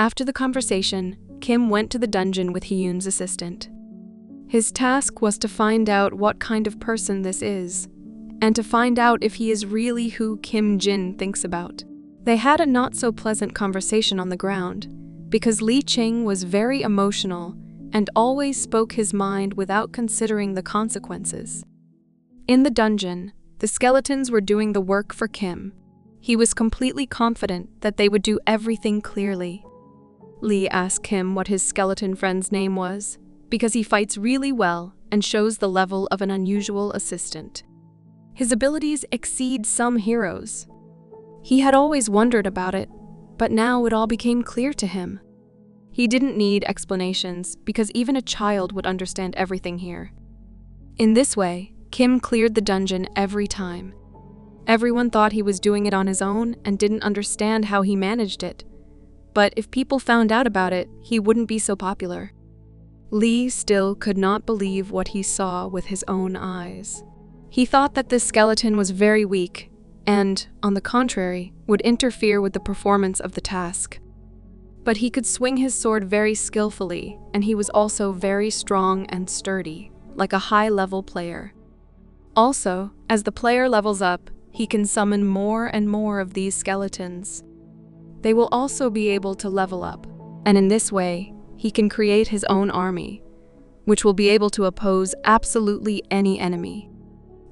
After the conversation, Kim went to the dungeon with Hyun's assistant. His task was to find out what kind of person this is, and to find out if he is really who Kim Jin thinks about. They had a not-so-pleasant conversation on the ground, because Lee Ching was very emotional and always spoke his mind without considering the consequences. In the dungeon, the skeletons were doing the work for Kim. He was completely confident that they would do everything clearly. Lee asked Kim what his skeleton friend's name was, because he fights really well and shows the level of an unusual assistant. His abilities exceed some heroes. He had always wondered about it, but now it all became clear to him. He didn't need explanations because even a child would understand everything here. In this way, Kim cleared the dungeon every time. Everyone thought he was doing it on his own and didn't understand how he managed it. But if people found out about it, he wouldn't be so popular. Lee still could not believe what he saw with his own eyes. He thought that this skeleton was very weak and, on the contrary, would interfere with the performance of the task. But he could swing his sword very skillfully, and he was also very strong and sturdy, like a high-level player. Also, as the player levels up, he can summon more and more of these skeletons. They will also be able to level up, and in this way, he can create his own army, which will be able to oppose absolutely any enemy.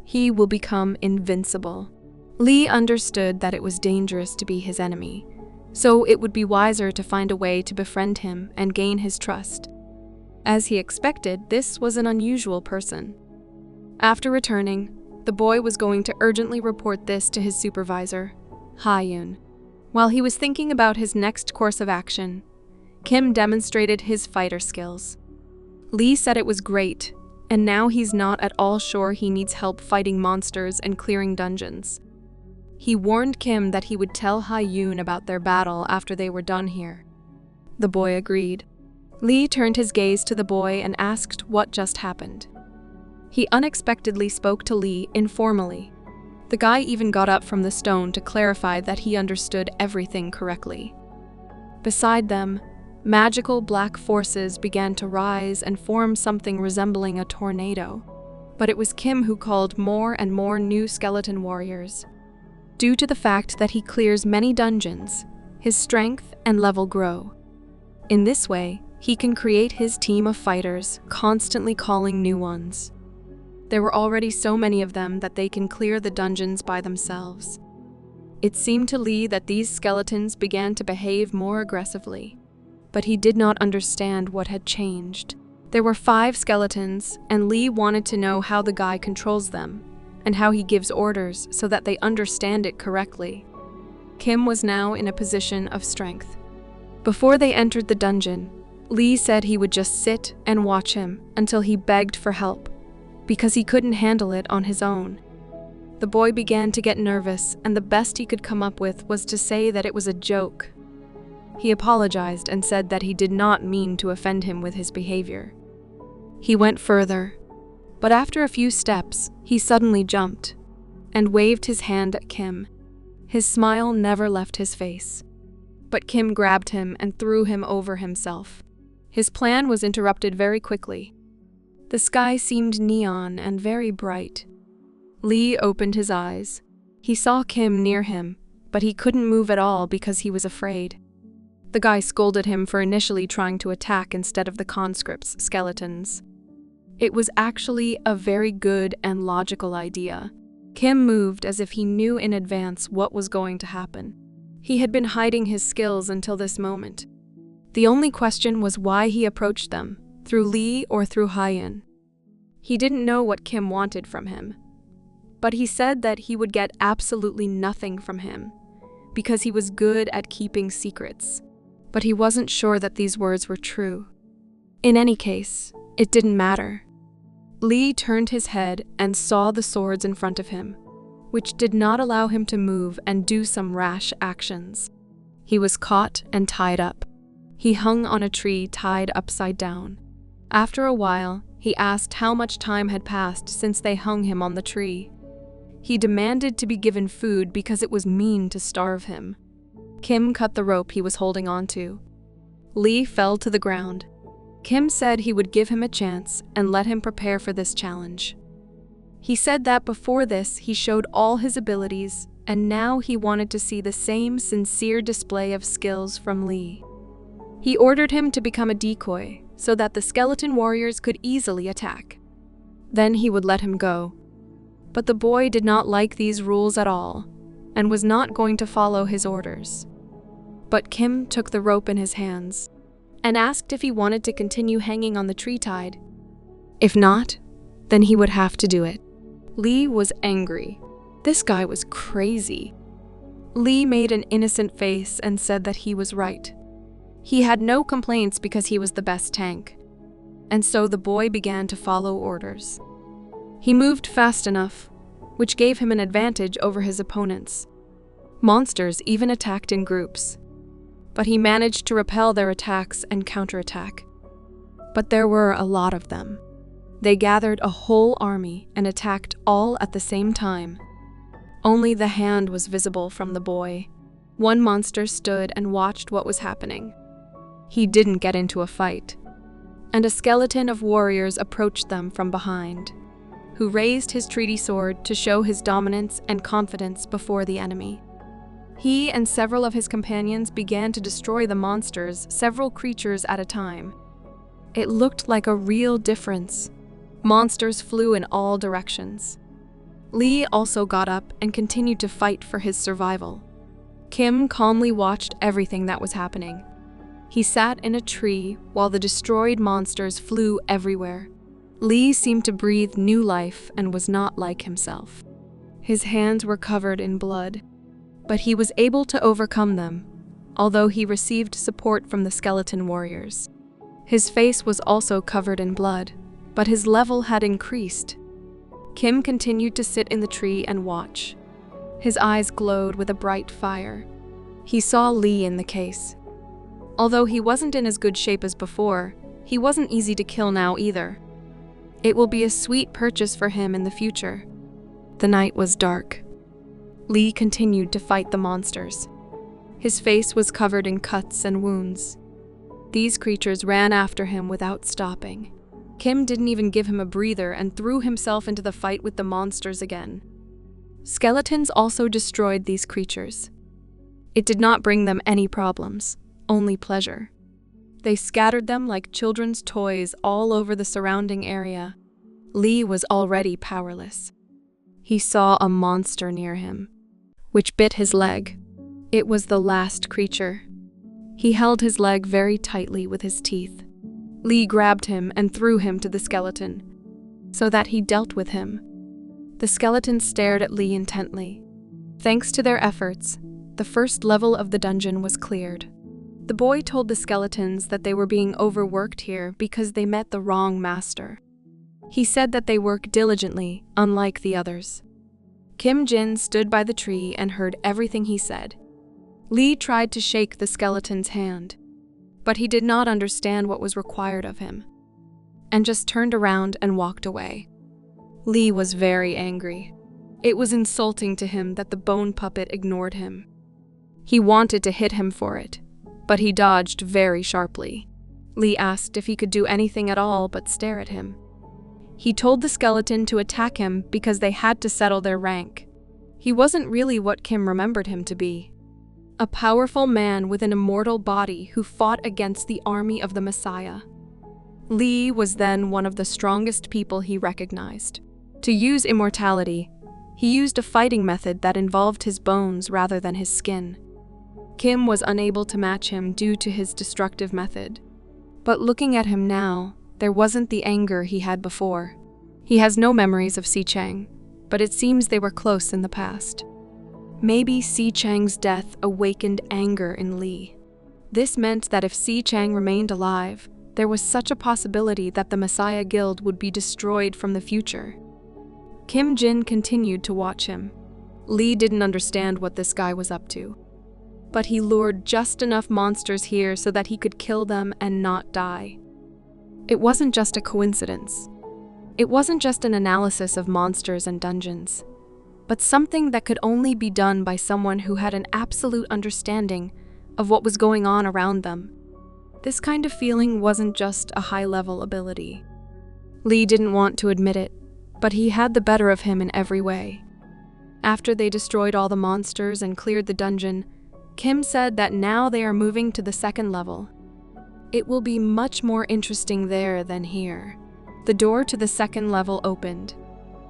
He will become invincible. Lee understood that it was dangerous to be his enemy, so it would be wiser to find a way to befriend him and gain his trust. As he expected, this was an unusual person. After returning, the boy was going to urgently report this to his supervisor, Hyun. While he was thinking about his next course of action, Kim demonstrated his fighter skills. Lee said it was great, and now he's not at all sure he needs help fighting monsters and clearing dungeons. He warned Kim that he would tell Hyun about their battle after they were done here. The boy agreed. Lee turned his gaze to the boy and asked what just happened. He unexpectedly spoke to Lee informally. The guy even got up from the stone to clarify that he understood everything correctly. Beside them, magical black forces began to rise and form something resembling a tornado. But it was Kim who called more and more new skeleton warriors. Due to the fact that he clears many dungeons, his strength and level grow. In this way, he can create his team of fighters, constantly calling new ones. There were already so many of them that they can clear the dungeons by themselves. It seemed to Lee that these skeletons began to behave more aggressively, but he did not understand what had changed. There were 5 skeletons, and Lee wanted to know how the guy controls them, and how he gives orders so that they understand it correctly. Kim was now in a position of strength. Before they entered the dungeon, Lee said he would just sit and watch him until he begged for help, because he couldn't handle it on his own. The boy began to get nervous, and the best he could come up with was to say that it was a joke. He apologized and said that he did not mean to offend him with his behavior. He went further, but after a few steps, he suddenly jumped and waved his hand at Kim. His smile never left his face. But Kim grabbed him and threw him over himself. His plan was interrupted very quickly. The sky seemed neon and very bright. Lee opened his eyes. He saw Kim near him, but he couldn't move at all because he was afraid. The guy scolded him for initially trying to attack instead of the conscripts' skeletons. It was actually a very good and logical idea. Kim moved as if he knew in advance what was going to happen. He had been hiding his skills until this moment. The only question was why he approached them, through Lee or through Hyun. He didn't know what Kim wanted from him, but he said that he would get absolutely nothing from him, because he was good at keeping secrets. But he wasn't sure that these words were true. In any case, it didn't matter. Lee turned his head and saw the swords in front of him, which did not allow him to move and do some rash actions. He was caught and tied up. He hung on a tree tied upside down. After a while, he asked how much time had passed since they hung him on the tree. He demanded to be given food because it was mean to starve him. Kim cut the rope he was holding onto. Lee fell to the ground. Kim said he would give him a chance and let him prepare for this challenge. He said that before this he showed all his abilities, and now he wanted to see the same sincere display of skills from Lee. He ordered him to become a decoy so that the skeleton warriors could easily attack. Then he would let him go. But the boy did not like these rules at all and was not going to follow his orders. But Kim took the rope in his hands and asked if he wanted to continue hanging on the tree tied. If not, then he would have to do it. Lee was angry. This guy was crazy. Lee made an innocent face and said that he was right. He had no complaints because he was the best tank. And so the boy began to follow orders. He moved fast enough, which gave him an advantage over his opponents. Monsters even attacked in groups, but he managed to repel their attacks and counterattack. But there were a lot of them. They gathered a whole army and attacked all at the same time. Only the hand was visible from the boy. One monster stood and watched what was happening. He didn't get into a fight. And a skeleton of warriors approached them from behind, who raised his treaty sword to show his dominance and confidence before the enemy. He and several of his companions began to destroy the monsters, several creatures at a time. It looked like a real difference. Monsters flew in all directions. Lee also got up and continued to fight for his survival. Kim calmly watched everything that was happening. He sat in a tree while the destroyed monsters flew everywhere. Lee seemed to breathe new life and was not like himself. His hands were covered in blood, but he was able to overcome them, although he received support from the skeleton warriors. His face was also covered in blood, but his level had increased. Kim continued to sit in the tree and watch. His eyes glowed with a bright fire. He saw Lee in the case. Although he wasn't in as good shape as before, he wasn't easy to kill now either. It will be a sweet purchase for him in the future. The night was dark. Lee continued to fight the monsters. His face was covered in cuts and wounds. These creatures ran after him without stopping. Kim didn't even give him a breather and threw himself into the fight with the monsters again. Skeletons also destroyed these creatures. It did not bring them any problems, only pleasure. They scattered them like children's toys all over the surrounding area. Lee was already powerless. He saw a monster near him, which bit his leg. It was the last creature. He held his leg very tightly with his teeth. Lee grabbed him and threw him to the skeleton, so that he dealt with him. The skeleton stared at Lee intently. Thanks to their efforts, the first level of the dungeon was cleared. The boy told the skeletons that they were being overworked here because they met the wrong master. He said that they work diligently, unlike the others. Kim Jin stood by the tree and heard everything he said. Lee tried to shake the skeleton's hand, but he did not understand what was required of him, and just turned around and walked away. Lee was very angry. It was insulting to him that the bone puppet ignored him. He wanted to hit him for it, but he dodged very sharply. Lee asked if he could do anything at all but stare at him. He told the skeleton to attack him because they had to settle their rank. He wasn't really what Kim remembered him to be. A powerful man with an immortal body who fought against the army of the Messiah. Lee was then one of the strongest people he recognized. To use immortality, he used a fighting method that involved his bones rather than his skin. Kim was unable to match him due to his destructive method. But looking at him now, there wasn't the anger he had before. He has no memories of Si Chang, but it seems they were close in the past. Maybe Si Chang's death awakened anger in Lee. This meant that if Si Chang remained alive, there was such a possibility that the Messiah Guild would be destroyed from the future. Kim Jin continued to watch him. Lee didn't understand what this guy was up to, but he lured just enough monsters here so that he could kill them and not die. It wasn't just a coincidence. It wasn't just an analysis of monsters and dungeons, but something that could only be done by someone who had an absolute understanding of what was going on around them. This kind of feeling wasn't just a high-level ability. Lee didn't want to admit it, but he had the better of him in every way. After they destroyed all the monsters and cleared the dungeon, Kim said that now they are moving to the second level. It will be much more interesting there than here. The door to the second level opened.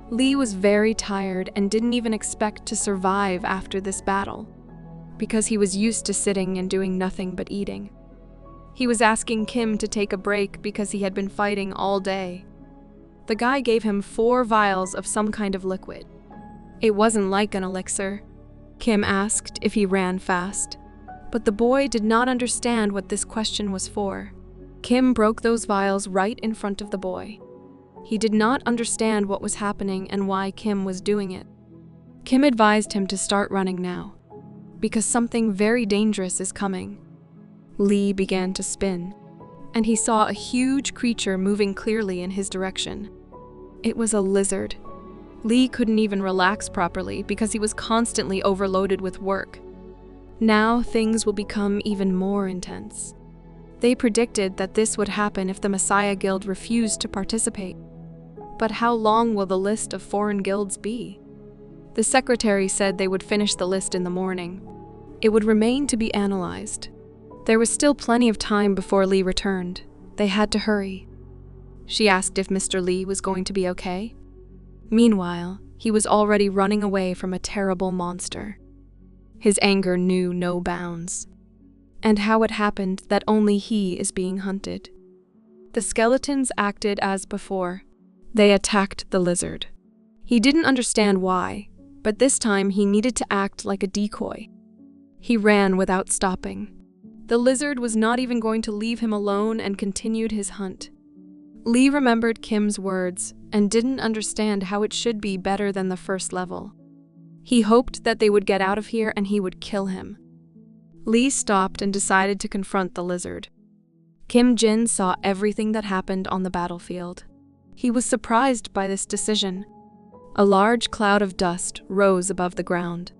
Lee was very tired and didn't even expect to survive after this battle, because he was used to sitting and doing nothing but eating. He was asking Kim to take a break because he had been fighting all day. The guy gave him 4 vials of some kind of liquid. It wasn't like an elixir. Kim asked if he ran fast, but the boy did not understand what this question was for. Kim broke those vials right in front of the boy. He did not understand what was happening and why Kim was doing it. Kim advised him to start running now, because something very dangerous is coming. Lee began to spin, and he saw a huge creature moving clearly in his direction. It was a lizard. Lee couldn't even relax properly because he was constantly overloaded with work. Now things will become even more intense. They predicted that this would happen if the Messiah Guild refused to participate. But how long will the list of foreign guilds be? The secretary said they would finish the list in the morning. It would remain to be analyzed. There was still plenty of time before Lee returned. They had to hurry. She asked if Mr. Lee was going to be okay. Meanwhile, he was already running away from a terrible monster. His anger knew no bounds. And how it happened that only he is being hunted. The skeletons acted as before. They attacked the lizard. He didn't understand why, but this time he needed to act like a decoy. He ran without stopping. The lizard was not even going to leave him alone and continued his hunt. Lee remembered Kim's words and didn't understand how it should be better than the first level. He hoped that they would get out of here and he would kill him. Lee stopped and decided to confront the lizard. Kim Jin saw everything that happened on the battlefield. He was surprised by this decision. A large cloud of dust rose above the ground.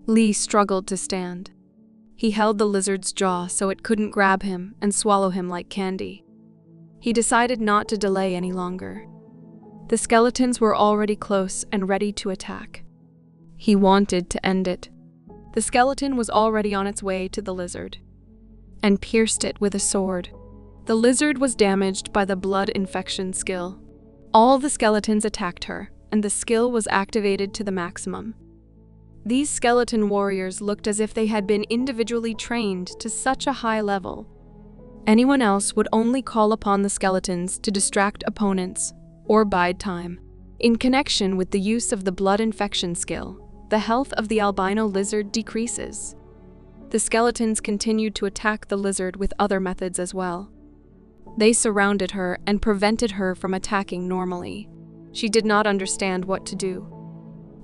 Lee struggled to stand. He held the lizard's jaw so it couldn't grab him and swallow him like candy. He decided not to delay any longer. The skeletons were already close and ready to attack. He wanted to end it. The skeleton was already on its way to the lizard and pierced it with a sword. The lizard was damaged by the blood infection skill. All the skeletons attacked her, and the skill was activated to the maximum. These skeleton warriors looked as if they had been individually trained to such a high level. Anyone else would only call upon the skeletons to distract opponents or bide time. In connection with the use of the blood infection skill, the health of the albino lizard decreases. The skeletons continued to attack the lizard with other methods as well. They surrounded her and prevented her from attacking normally. She did not understand what to do.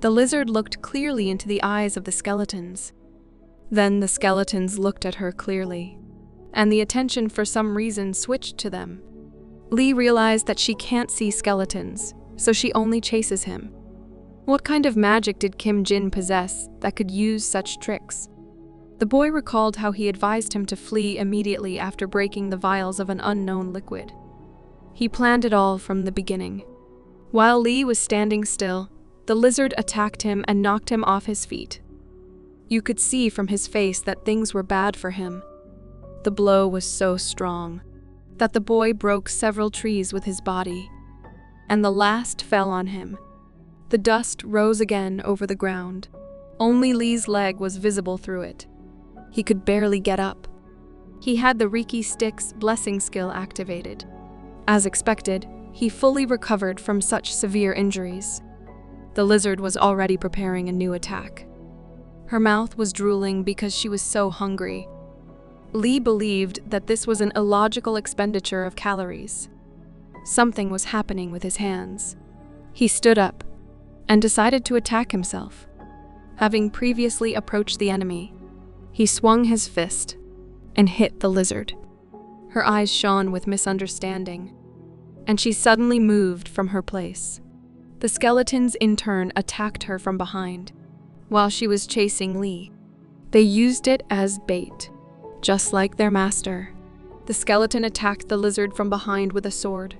The lizard looked clearly into the eyes of the skeletons. Then the skeletons looked at her clearly, and the attention for some reason switched to them. Lee realized that she can't see skeletons, so she only chases him. What kind of magic did Kim Jin possess that could use such tricks? The boy recalled how he advised him to flee immediately after breaking the vials of an unknown liquid. He planned it all from the beginning. While Lee was standing still, the lizard attacked him and knocked him off his feet. You could see from his face that things were bad for him. The blow was so strong that the boy broke several trees with his body, and the last fell on him. The dust rose again over the ground. Only Lee's leg was visible through it. He could barely get up. He had the Reiki Stick's blessing skill activated. As expected, he fully recovered from such severe injuries. The lizard was already preparing a new attack. Her mouth was drooling because she was so hungry. Lee believed that this was an illogical expenditure of calories. Something was happening with his hands. He stood up and decided to attack himself. Having previously approached the enemy, he swung his fist and hit the lizard. Her eyes shone with misunderstanding, and she suddenly moved from her place. The skeletons in turn attacked her from behind while she was chasing Lee. They used it as bait, just like their master. The skeleton attacked the lizard from behind with a sword.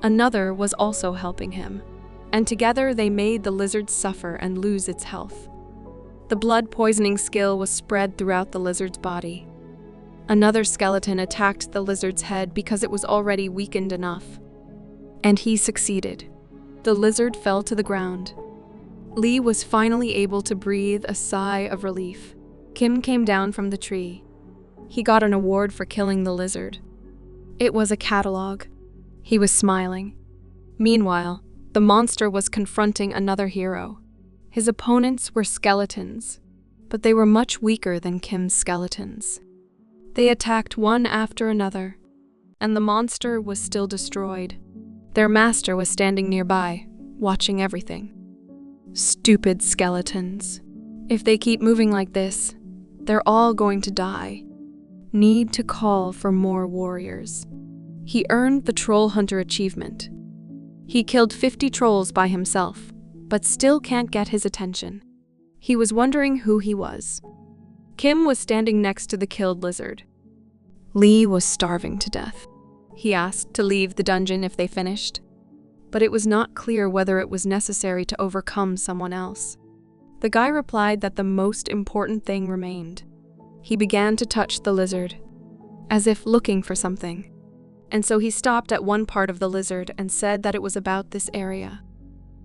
Another was also helping him, and together they made the lizard suffer and lose its health. The blood poisoning skill was spread throughout the lizard's body. Another skeleton attacked the lizard's head because it was already weakened enough. And he succeeded. The lizard fell to the ground. Lee was finally able to breathe a sigh of relief. Kim came down from the tree. He got an award for killing the lizard. It was a catalog. He was smiling. Meanwhile, the monster was confronting another hero. His opponents were skeletons, but they were much weaker than Kim's skeletons. They attacked one after another, and the monster was still destroyed. Their master was standing nearby, watching everything. Stupid skeletons. If they keep moving like this, they're all going to die. Need to call for more warriors. He earned the Troll Hunter achievement. He killed 50 trolls by himself, but still can't get his attention. He was wondering who he was. Kim was standing next to the killed lizard. Lee was starving to death. He asked to leave the dungeon if they finished, but it was not clear whether it was necessary to overcome someone else. The guy replied that the most important thing remained. He began to touch the lizard, as if looking for something. And so he stopped at one part of the lizard and said that it was about this area.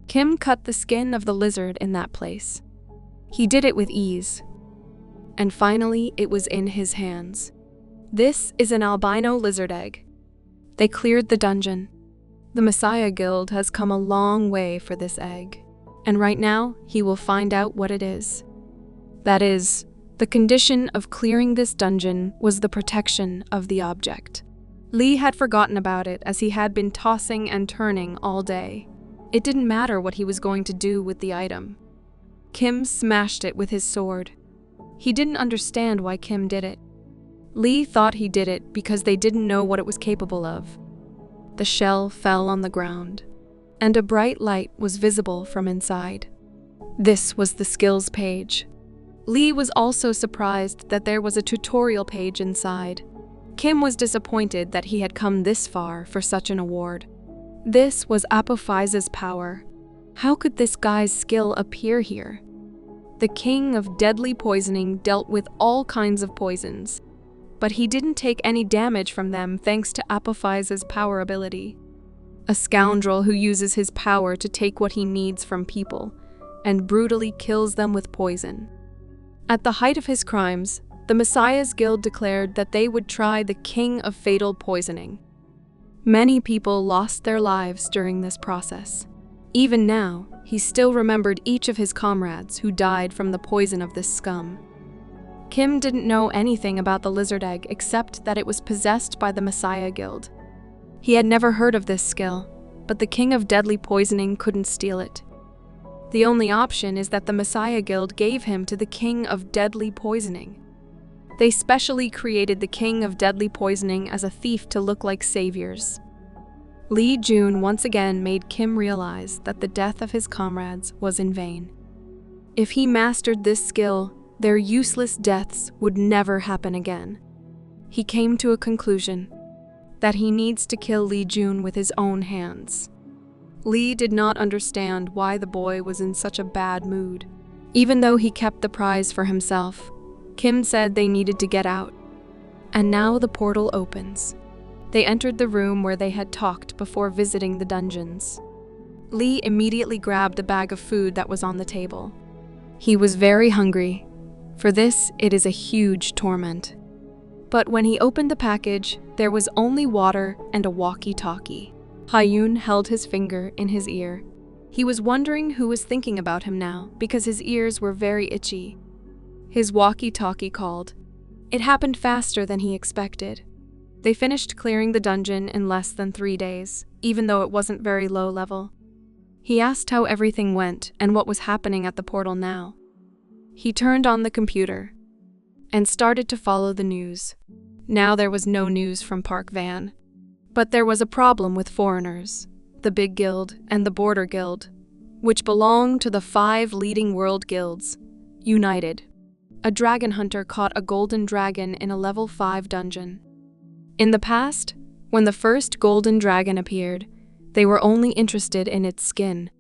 Kim cut the skin of the lizard in that place. He did it with ease. And finally, it was in his hands. This is an albino lizard egg. They cleared the dungeon. The Messiah Guild has come a long way for this egg. And right now, he will find out what it is. That is, the condition of clearing this dungeon was the protection of the object. Lee had forgotten about it as he had been tossing and turning all day. It didn't matter what he was going to do with the item. Kim smashed it with his sword. He didn't understand why Kim did it. Lee thought he did it because they didn't know what it was capable of. The shell fell on the ground, and a bright light was visible from inside. This was the skills page. Lee was also surprised that there was a tutorial page inside. Kim was disappointed that he had come this far for such an award. This was Apophyse's power. How could this guy's skill appear here? The king of deadly poisoning dealt with all kinds of poisons, but he didn't take any damage from them thanks to Apophyse's power ability. A scoundrel who uses his power to take what he needs from people and brutally kills them with poison. At the height of his crimes, the Messiah's Guild declared that they would try the king of fatal poisoning. Many people lost their lives during this process. Even now, he still remembered each of his comrades who died from the poison of this scum. Kim didn't know anything about the lizard egg except that it was possessed by the Messiah Guild. He had never heard of this skill, but the king of deadly poisoning couldn't steal it. The only option is that the Messiah Guild gave him to the king of deadly poisoning. They specially created the king of deadly poisoning as a thief to look like saviors. Lee Jun once again made Kim realize that the death of his comrades was in vain. If he mastered this skill, their useless deaths would never happen again. He came to a conclusion that he needs to kill Lee Jun with his own hands. Lee did not understand why the boy was in such a bad mood. Even though he kept the prize for himself, Kim said they needed to get out. And now the portal opens. They entered the room where they had talked before visiting the dungeons. Lee immediately grabbed a bag of food that was on the table. He was very hungry. For this, it is a huge torment. But when he opened the package, there was only water and a walkie-talkie. Hyun held his finger in his ear. He was wondering who was thinking about him now because his ears were very itchy. His walkie-talkie called. It happened faster than he expected. They finished clearing the dungeon in less than 3 days, even though it wasn't very low level. He asked how everything went and what was happening at the portal now. He turned on the computer and started to follow the news. Now there was no news from Park Van. But there was a problem with foreigners, the Big Guild and the Border Guild, which belonged to the 5 leading world guilds, united. A dragon hunter caught a golden dragon in a level 5 dungeon. In the past, when the first golden dragon appeared, they were only interested in its skin.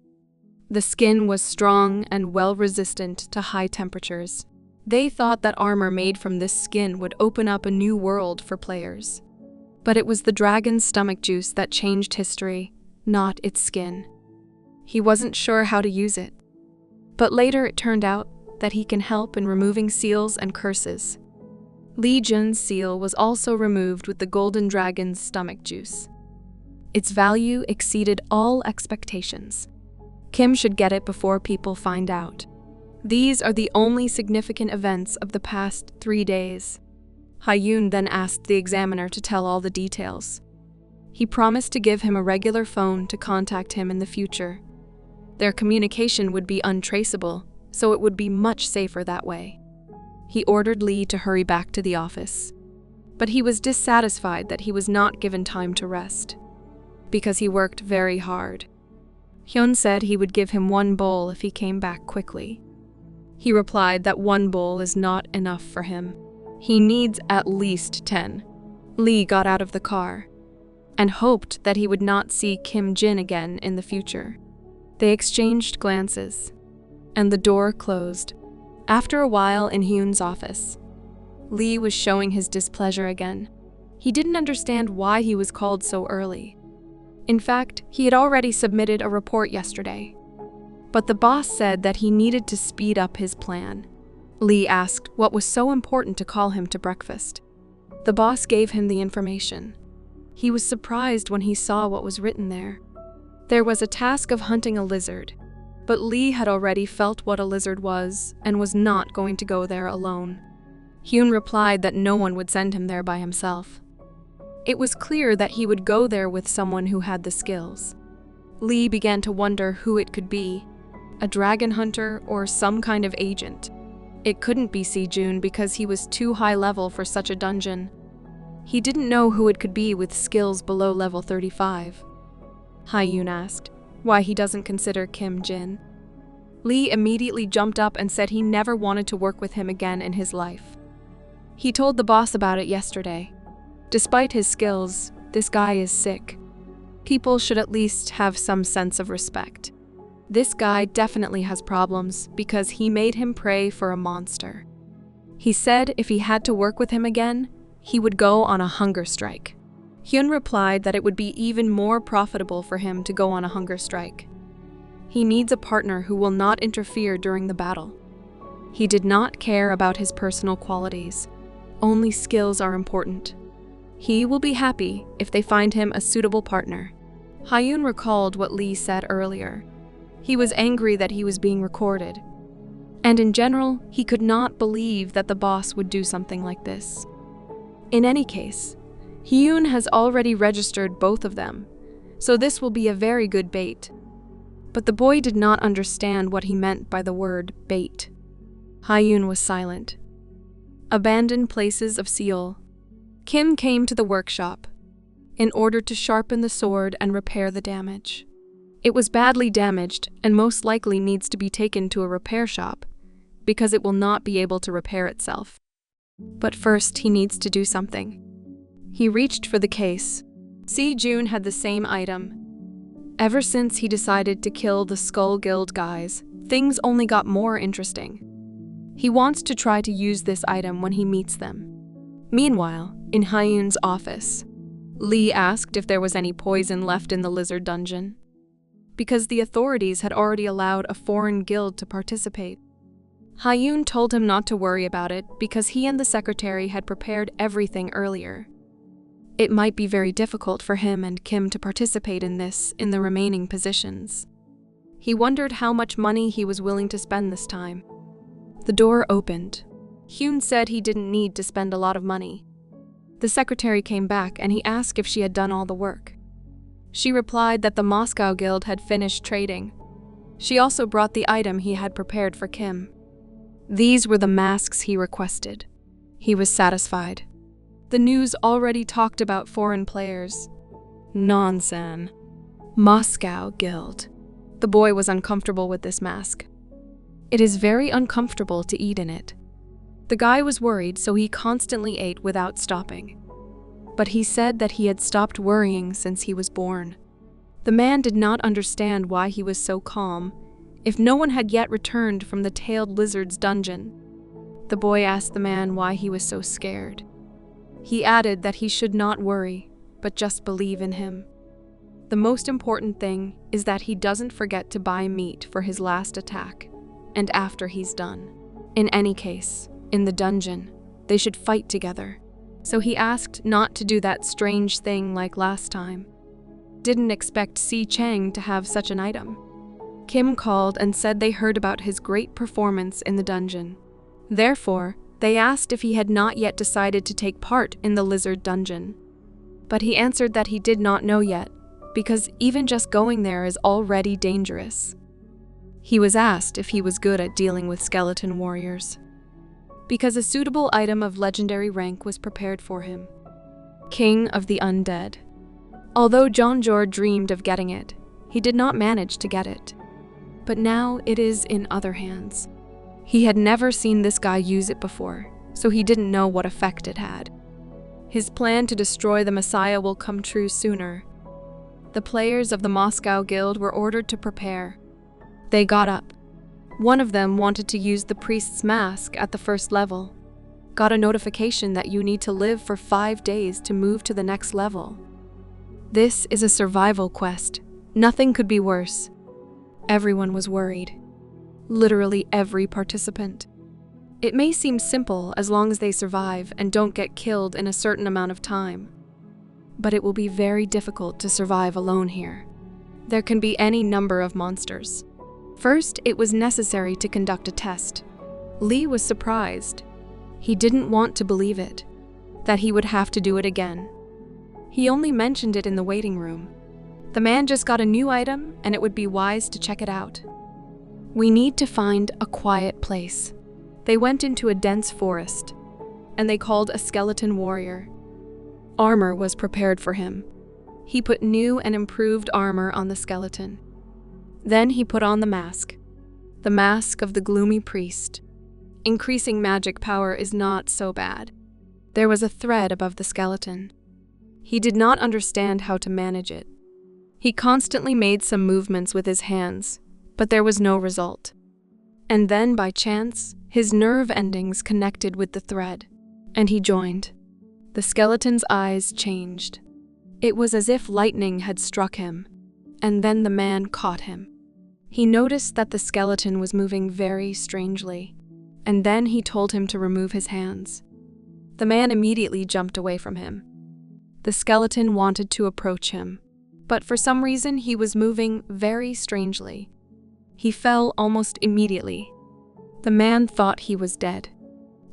The skin was strong and well-resistant to high temperatures. They thought that armor made from this skin would open up a new world for players. But it was the dragon's stomach juice that changed history, not its skin. He wasn't sure how to use it. But later it turned out that he can help in removing seals and curses. Lee Jun's seal was also removed with the golden dragon's stomach juice. Its value exceeded all expectations. Kim should get it before people find out. These are the only significant events of the past 3 days. Hyun then asked the examiner to tell all the details. He promised to give him a regular phone to contact him in the future. Their communication would be untraceable, so it would be much safer that way. He ordered Lee to hurry back to the office. But he was dissatisfied that he was not given time to rest, because he worked very hard. Hyun said he would give him 1 bowl if he came back quickly. He replied that 1 bowl is not enough for him. He needs at least 10. Lee got out of the car and hoped that he would not see Kim Jin again in the future. They exchanged glances, and the door closed. After a while in Hyun's office, Lee was showing his displeasure again. He didn't understand why he was called so early. In fact, he had already submitted a report yesterday. But the boss said that he needed to speed up his plan. Lee asked what was so important to call him to breakfast. The boss gave him the information. He was surprised when he saw what was written there. There was a task of hunting a lizard, but Lee had already felt what a lizard was and was not going to go there alone. Hyun replied that no one would send him there by himself. It was clear that he would go there with someone who had the skills. Lee began to wonder who it could be, a dragon hunter or some kind of agent. It couldn't be Sejun because he was too high level for such a dungeon. He didn't know who it could be with skills below level 35. Hyun asked why he doesn't consider Kim Jin. Lee immediately jumped up and said he never wanted to work with him again in his life. He told the boss about it yesterday. Despite his skills, this guy is sick. People should at least have some sense of respect. This guy definitely has problems because he made him pray for a monster. He said if he had to work with him again, he would go on a hunger strike. Hyun replied that it would be even more profitable for him to go on a hunger strike. He needs a partner who will not interfere during the battle. He did not care about his personal qualities. Only skills are important. He will be happy if they find him a suitable partner. Hyun recalled what Lee said earlier. He was angry that he was being recorded. And in general, he could not believe that the boss would do something like this. In any case, Hyun has already registered both of them, so this will be a very good bait. But the boy did not understand what he meant by the word bait. Hyun was silent. Abandoned places of Seoul. Kim came to the workshop in order to sharpen the sword and repair the damage. It was badly damaged and most likely needs to be taken to a repair shop because it will not be able to repair itself. But first he needs to do something. He reached for the case. Sejun had the same item. Ever since he decided to kill the Skull Guild guys, things only got more interesting. He wants to try to use this item when he meets them. Meanwhile, in Hyun's office, Lee asked if there was any poison left in the lizard dungeon, because the authorities had already allowed a foreign guild to participate. Hyun told him not to worry about it because he and the secretary had prepared everything earlier. It might be very difficult for him and Kim to participate in this in the remaining positions. He wondered how much money he was willing to spend this time. The door opened. Hyun said he didn't need to spend a lot of money. The secretary came back and he asked if she had done all the work. She replied that the Moscow Guild had finished trading. She also brought the item he had prepared for Kim. These were the masks he requested. He was satisfied. The news already talked about foreign players. Nonsense. Moscow Guild. The boy was uncomfortable with this mask. It is very uncomfortable to eat in it. The guy was worried, so he constantly ate without stopping. but he said that he had stopped worrying since he was born. The man did not understand why he was so calm, if no one had yet returned from the tailed lizard's dungeon. The boy asked the man why he was so scared. He added that he should not worry, but just believe in him. The most important thing is that he doesn't forget to buy meat for his last attack, and after he's done. In any case, in the dungeon, they should fight together. So he asked not to do that strange thing like last time. Didn't expect Si Chang to have such an item. Kim called and said they heard about his great performance in the dungeon. Therefore, they asked if he had not yet decided to take part in the lizard dungeon. But he answered that he did not know yet, because even just going there is already dangerous. He was asked if he was good at dealing with skeleton warriors, because a suitable item of legendary rank was prepared for him. King of the Undead. Although Jeonjor dreamed of getting it, he did not manage to get it. But now it is in other hands. He had never seen this guy use it before, so he didn't know what effect it had. His plan to destroy the Messiah will come true sooner. The players of the Moscow Guild were ordered to prepare. They got up. One of them wanted to use the priest's mask at the first level. Got a notification that you need to live for 5 days to move to the next level. This is a survival quest. Nothing could be worse. Everyone was worried. Literally every participant. It may seem simple as long as they survive and don't get killed in a certain amount of time. But it will be very difficult to survive alone here. There can be any number of monsters. First, it was necessary to conduct a test. Lee was surprised. He didn't want to believe it, that he would have to do it again. He only mentioned it in the waiting room. The man just got a new item, and it would be wise to check it out. We need to find a quiet place. They went into a dense forest, and they called a skeleton warrior. Armor was prepared for him. He put new and improved armor on the skeleton. Then he put on the mask of the gloomy priest. Increasing magic power is not so bad. There was a thread above the skeleton. He did not understand how to manage it. He constantly made some movements with his hands, but there was no result. And then, by chance, his nerve endings connected with the thread, and he joined. The skeleton's eyes changed. It was as if lightning had struck him, and then the man caught him. He noticed that the skeleton was moving very strangely, and then he told him to remove his hands. The man immediately jumped away from him. The skeleton wanted to approach him, but for some reason he was moving very strangely. He fell almost immediately. The man thought he was dead.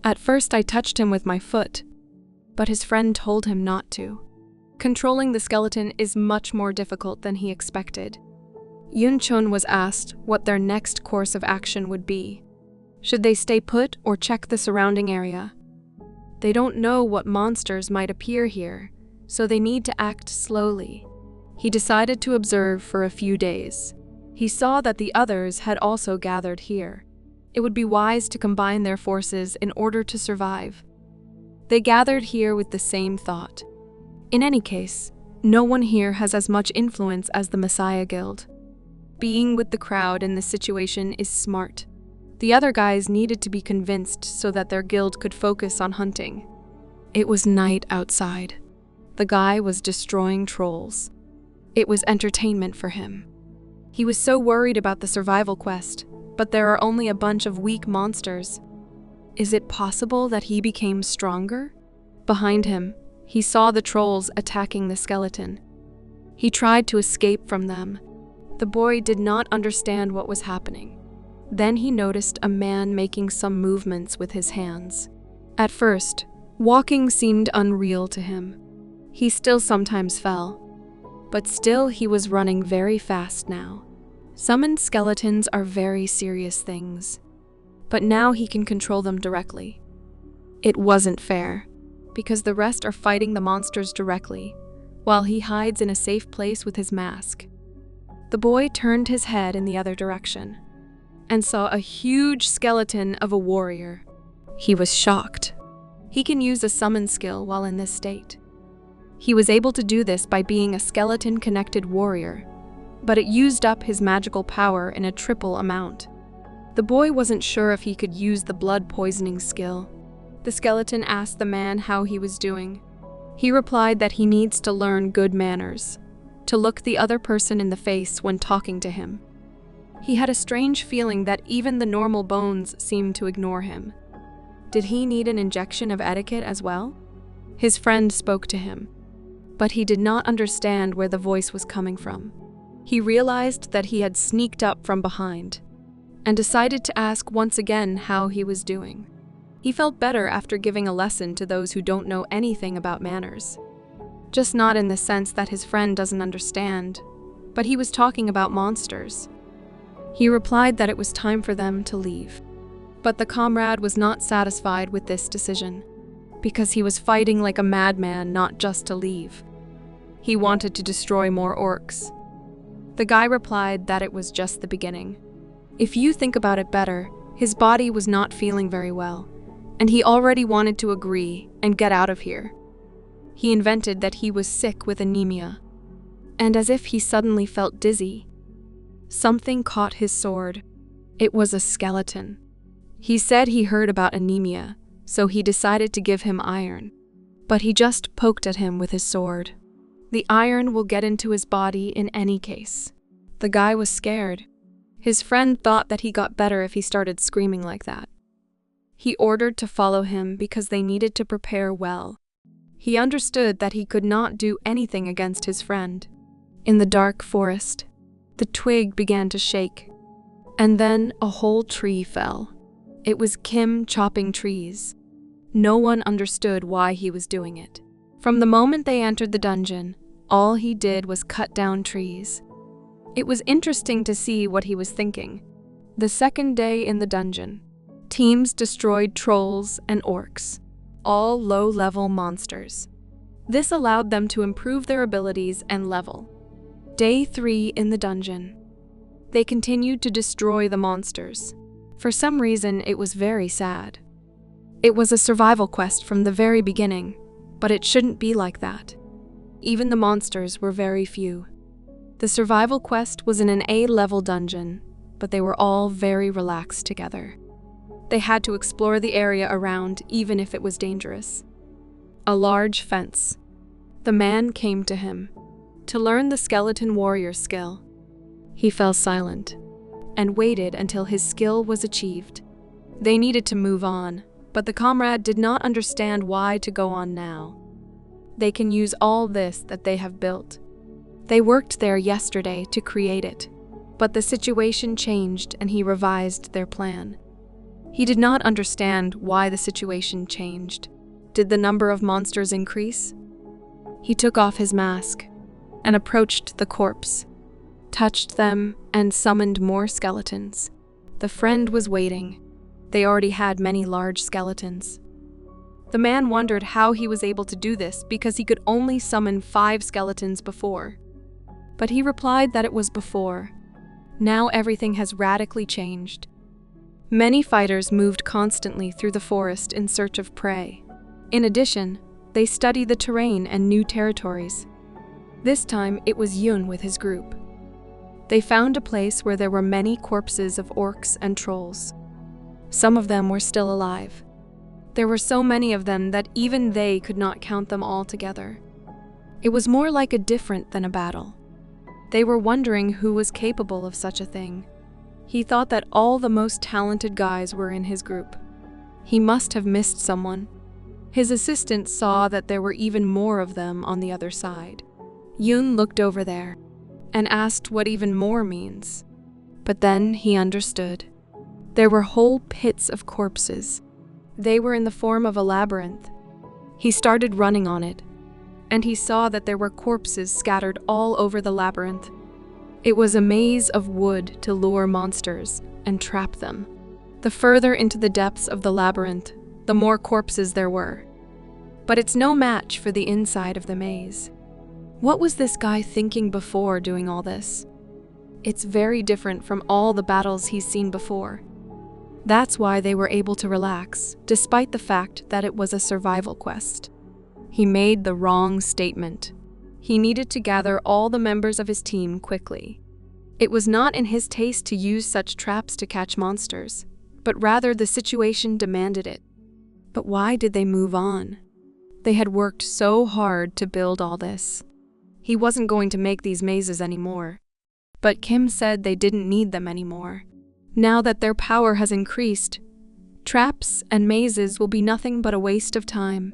At first I touched him with my foot, but his friend told him not to. Controlling the skeleton is much more difficult than he expected. Yun-chun was asked what their next course of action would be. Should they stay put or check the surrounding area? They don't know what monsters might appear here, so they need to act slowly. He decided to observe for a few days. He saw that the others had also gathered here. It would be wise to combine their forces in order to survive. They gathered here with the same thought. In any case, no one here has as much influence as the Messiah Guild. Being with the crowd in this situation is smart. The other guys needed to be convinced so that their guild could focus on hunting. It was night outside. The guy was destroying trolls. It was entertainment for him. He was so worried about the survival quest, but there are only a bunch of weak monsters. Is it possible that he became stronger? Behind him, he saw the trolls attacking the skeleton. He tried to escape from them. The boy did not understand what was happening. Then he noticed a man making some movements with his hands. At first, walking seemed unreal to him. He still sometimes fell, but still he was running very fast now. Summoned skeletons are very serious things, but now he can control them directly. It wasn't fair, because the rest are fighting the monsters directly, while he hides in a safe place with his mask. The boy turned his head in the other direction, and saw a huge skeleton of a warrior. He was shocked. He can use a summon skill while in this state. He was able to do this by being a skeleton-connected warrior, but it used up his magical power in a triple amount. The boy wasn't sure if he could use the blood poisoning skill. The skeleton asked the man how he was doing. He replied that he needs to learn good manners, to look the other person in the face when talking to him. He had a strange feeling that even the normal bones seemed to ignore him. Did he need an injection of etiquette as well? His friend spoke to him, but he did not understand where the voice was coming from. He realized that he had sneaked up from behind and decided to ask once again how he was doing. He felt better after giving a lesson to those who don't know anything about manners. Just not in the sense that his friend doesn't understand, but he was talking about monsters. He replied that it was time for them to leave. But the comrade was not satisfied with this decision, because he was fighting like a madman not just to leave. He wanted to destroy more orcs. The guy replied that it was just the beginning. If you think about it better, his body was not feeling very well, and he already wanted to agree and get out of here. He invented that he was sick with anemia, and as if he suddenly felt dizzy, something caught his sword. It was a skeleton. He said he heard about anemia, so he decided to give him iron, but he just poked at him with his sword. The iron will get into his body in any case. The guy was scared. His friend thought that he got better if he started screaming like that. He ordered to follow him because they needed to prepare well. He understood that he could not do anything against his friend. In the dark forest, the twig began to shake, and then a whole tree fell. It was Kim chopping trees. No one understood why he was doing it. From the moment they entered the dungeon, all he did was cut down trees. It was interesting to see what he was thinking. The second day in the dungeon, teams destroyed trolls and orcs, all low-level monsters. This allowed them to improve their abilities and level. Day 3 in the dungeon. They continued to destroy the monsters. For some reason, it was very sad. It was a survival quest from the very beginning, but it shouldn't be like that. Even the monsters were very few. The survival quest was in an A-level dungeon, but they were all very relaxed together. They had to explore the area around even if it was dangerous. A large fence. The man came to him to learn the skeleton warrior skill. He fell silent and waited until his skill was achieved. They needed to move on, but the comrade did not understand why to go on now. They can use all this that they have built. They worked there yesterday to create it, but the situation changed and he revised their plan. He did not understand why the situation changed. Did the number of monsters increase? He took off his mask and approached the corpse, touched them, and summoned more skeletons. The friend was waiting. They already had many large skeletons. The man wondered how he was able to do this because he could only summon 5 skeletons before. But he replied that it was before. Now everything has radically changed. Many fighters moved constantly through the forest in search of prey. In addition, they studied the terrain and new territories. This time, it was Hyun with his group. They found a place where there were many corpses of orcs and trolls. Some of them were still alive. There were so many of them that even they could not count them all together. It was more like a different than a battle. They were wondering who was capable of such a thing. He thought that all the most talented guys were in his group. He must have missed someone. His assistant saw that there were even more of them on the other side. Hyun looked over there and asked what even more means. But then he understood. There were whole pits of corpses. They were in the form of a labyrinth. He started running on it, and he saw that there were corpses scattered all over the labyrinth. It was a maze of wood to lure monsters and trap them. The further into the depths of the labyrinth, the more corpses there were. But it's no match for the inside of the maze. What was this guy thinking before doing all this? It's very different from all the battles he's seen before. That's why they were able to relax, despite the fact that it was a survival quest. He made the wrong statement. He needed to gather all the members of his team quickly. It was not in his taste to use such traps to catch monsters, but rather the situation demanded it. But why did they move on? They had worked so hard to build all this. He wasn't going to make these mazes anymore. But Kim said they didn't need them anymore. Now that their power has increased, traps and mazes will be nothing but a waste of time.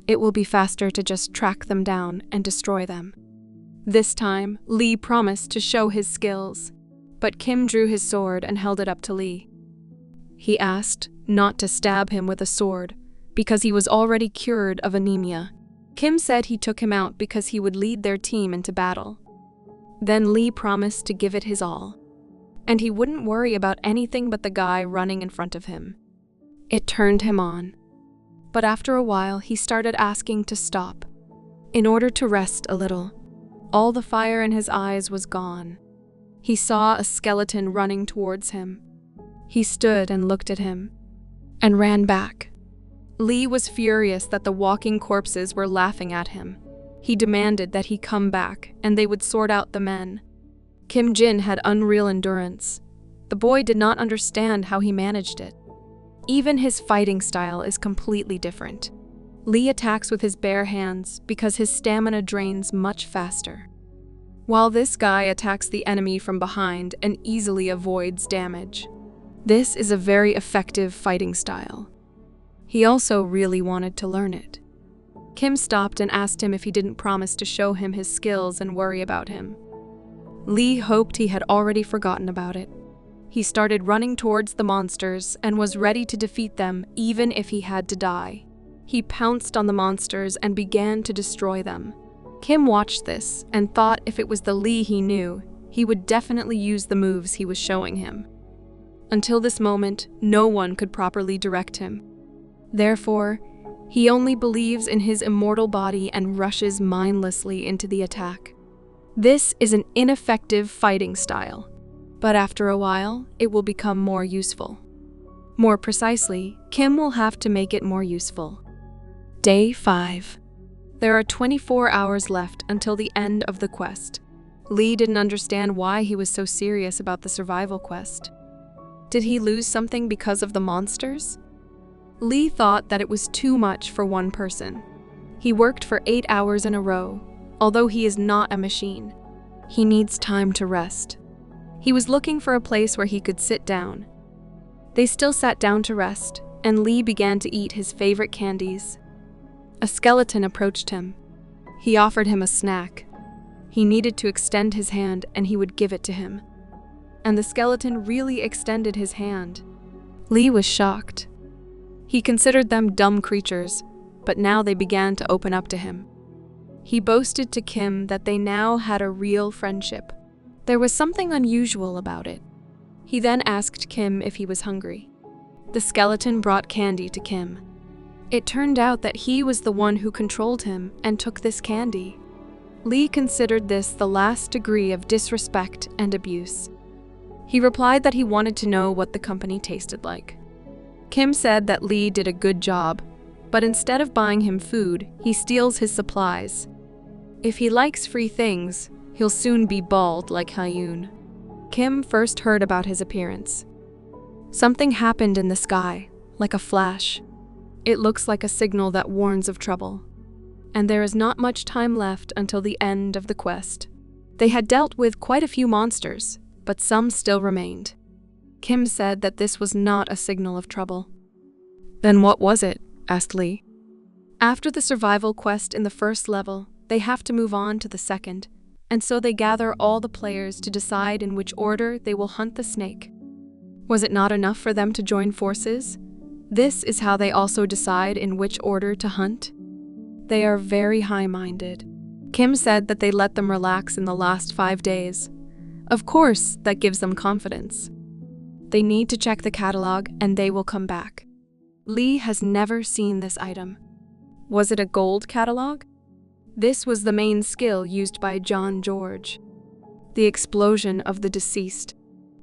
It will be faster to just track them down and destroy them. This time, Lee promised to show his skills, but Kim drew his sword and held it up to Lee. He asked not to stab him with a sword because he was already cured of anemia. Kim said he took him out because he would lead their team into battle. Then Lee promised to give it his all, and he wouldn't worry about anything but the guy running in front of him. It turned him on. But after a while, he started asking to stop, in order to rest a little. All the fire in his eyes was gone. He saw a skeleton running towards him. He stood and looked at him, and ran back. Lee was furious that the walking corpses were laughing at him. He demanded that he come back, and they would sort out the men. Kim Jin had unreal endurance. The boy did not understand how he managed it. Even his fighting style is completely different. Lee attacks with his bare hands because his stamina drains much faster, while this guy attacks the enemy from behind and easily avoids damage. This is a very effective fighting style. He also really wanted to learn it. Kim stopped and asked him if he didn't promise to show him his skills and worry about him. Lee hoped he had already forgotten about it. He started running towards the monsters and was ready to defeat them even if he had to die. He pounced on the monsters and began to destroy them. Kim watched this and thought if it was the Lee he knew, he would definitely use the moves he was showing him. Until this moment, no one could properly direct him. Therefore, he only believes in his immortal body and rushes mindlessly into the attack. This is an ineffective fighting style, but after a while, it will become more useful. More precisely, Kim will have to make it more useful. Day 5. There are 24 hours left until the end of the quest. Lee didn't understand why he was so serious about the survival quest. Did he lose something because of the monsters? Lee thought that it was too much for one person. He worked for 8 hours in a row, although he is not a machine. He needs time to rest. He was looking for a place where he could sit down. They still sat down to rest, and Lee began to eat his favorite candies. A skeleton approached him. He offered him a snack. He needed to extend his hand, and he would give it to him. And the skeleton really extended his hand. Lee was shocked. He considered them dumb creatures, but now they began to open up to him. He boasted to Kim that they now had a real friendship. There was something unusual about it. He then asked Kim if he was hungry. The skeleton brought candy to Kim. It turned out that he was the one who controlled him and took this candy. Lee considered this the last degree of disrespect and abuse. He replied that he wanted to know what the company tasted like. Kim said that Lee did a good job, but instead of buying him food, he steals his supplies. If he likes free things, he'll soon be bald like Hyun. Kim first heard about his appearance. Something happened in the sky, like a flash. It looks like a signal that warns of trouble. And there is not much time left until the end of the quest. They had dealt with quite a few monsters, but some still remained. Kim said that this was not a signal of trouble. Then what was it? Asked Lee. After the survival quest in the first level, they have to move on to the second, and so they gather all the players to decide in which order they will hunt the snake. Was it not enough for them to join forces? This is how they also decide in which order to hunt. They are very high-minded. Kim said that they let them relax in the last 5 days. Of course, that gives them confidence. They need to check the catalog and they will come back. Lee has never seen this item. Was it a gold catalog? This was the main skill used by John George. The explosion of the deceased.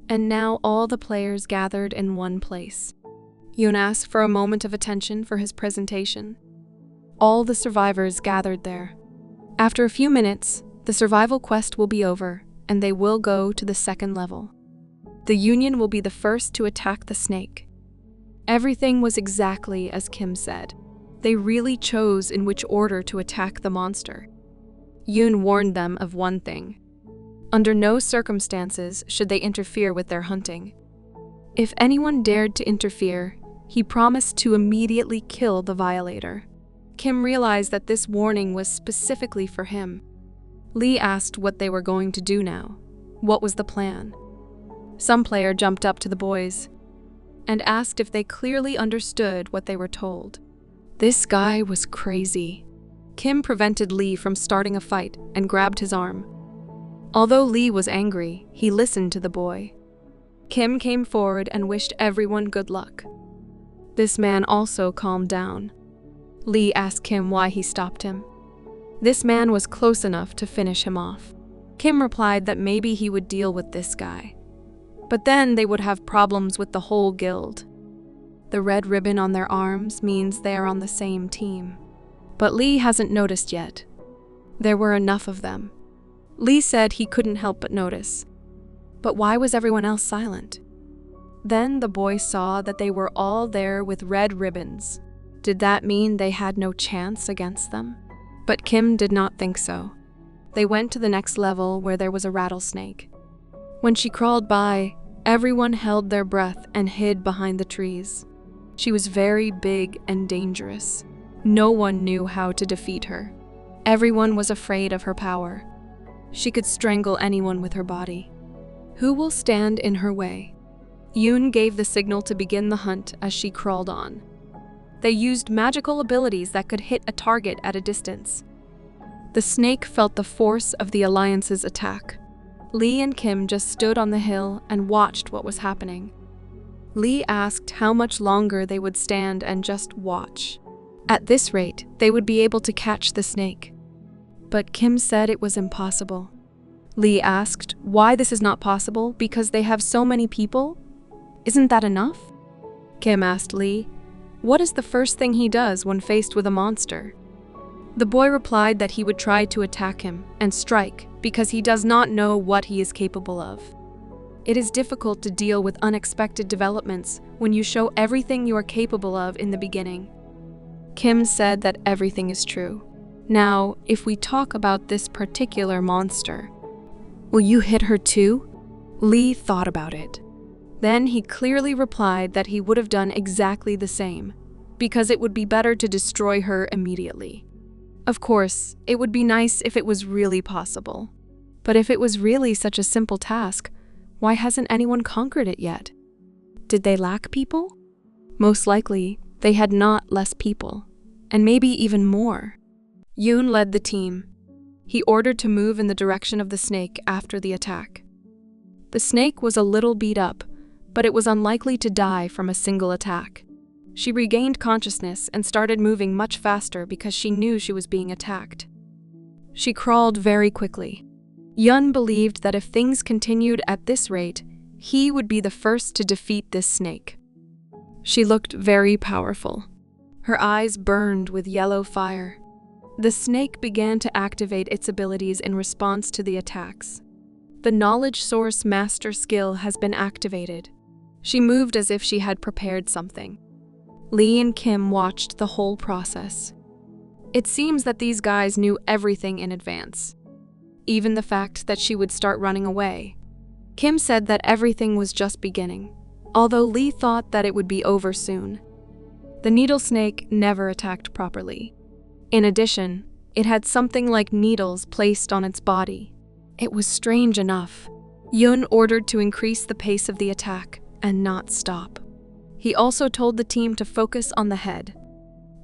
And now all the players gathered in one place. Hyun asked for a moment of attention for his presentation. all the survivors gathered there. After a few minutes, the survival quest will be over, and they will go to the second level. The Union will be the first to attack the snake. Everything was exactly as Kim said. They really chose in which order to attack the monster. Hyun warned them of one thing. Under no circumstances should they interfere with their hunting. If anyone dared to interfere, he promised to immediately kill the violator. Kim realized that this warning was specifically for him. Lee asked what they were going to do now. What was the plan? Some player jumped up to the boys and asked if they clearly understood what they were told. This guy was crazy. Kim prevented Lee from starting a fight and grabbed his arm. Although Lee was angry, he listened to the boy. Kim came forward and wished everyone good luck. This man also calmed down. Lee asked Kim why he stopped him. This man was close enough to finish him off. Kim replied that maybe he would deal with this guy. But then they would have problems with the whole guild. The red ribbon on their arms means they are on the same team. But Lee hasn't noticed yet. There were enough of them. Lee said he couldn't help but notice. But why was everyone else silent? Then the boy saw that they were all there with red ribbons. Did that mean they had no chance against them? But Kim did not think so. They went to the next level where there was a rattlesnake. When she crawled by, everyone held their breath and hid behind the trees. She was very big and dangerous. No one knew how to defeat her. Everyone was afraid of her power. She could strangle anyone with her body. Who will stand in her way? Hyun gave the signal to begin the hunt as she crawled on. They used magical abilities that could hit a target at a distance. The snake felt the force of the Alliance's attack. Lee and Kim just stood on the hill and watched what was happening. Lee asked how much longer they would stand and just watch. At this rate, they would be able to catch the snake. But Kim said it was impossible. Lee asked why this is not possible because they have so many people? Isn't that enough? Kim asked Lee, what is the first thing he does when faced with a monster? The boy replied that he would try to attack him and strike because he does not know what he is capable of. It is difficult to deal with unexpected developments when you show everything you are capable of in the beginning. Kim said that everything is true. Now, if we talk about this particular monster, will you hit her too? Lee thought about it. Then he clearly replied that he would have done exactly the same, because it would be better to destroy her immediately. Of course, it would be nice if it was really possible. But if it was really such a simple task, why hasn't anyone conquered it yet? Did they lack people? Most likely, they had not less people, and maybe even more. Hyun led the team. He ordered to move in the direction of the snake after the attack. The snake was a little beat up, but it was unlikely to die from a single attack. She regained consciousness and started moving much faster because she knew she was being attacked. She crawled very quickly. Hyun believed that if things continued at this rate, he would be the first to defeat this snake. She looked very powerful. Her eyes burned with yellow fire. The snake began to activate its abilities in response to the attacks. The knowledge source master skill has been activated. She moved as if she had prepared something. Lee and Kim watched the whole process. It seems that these guys knew everything in advance. Even the fact that she would start running away. Kim said that everything was just beginning, although Lee thought that it would be over soon. The needle snake never attacked properly. In addition, it had something like needles placed on its body. It was strange enough. Hyun ordered to increase the pace of the attack and not stop. He also told the team to focus on the head.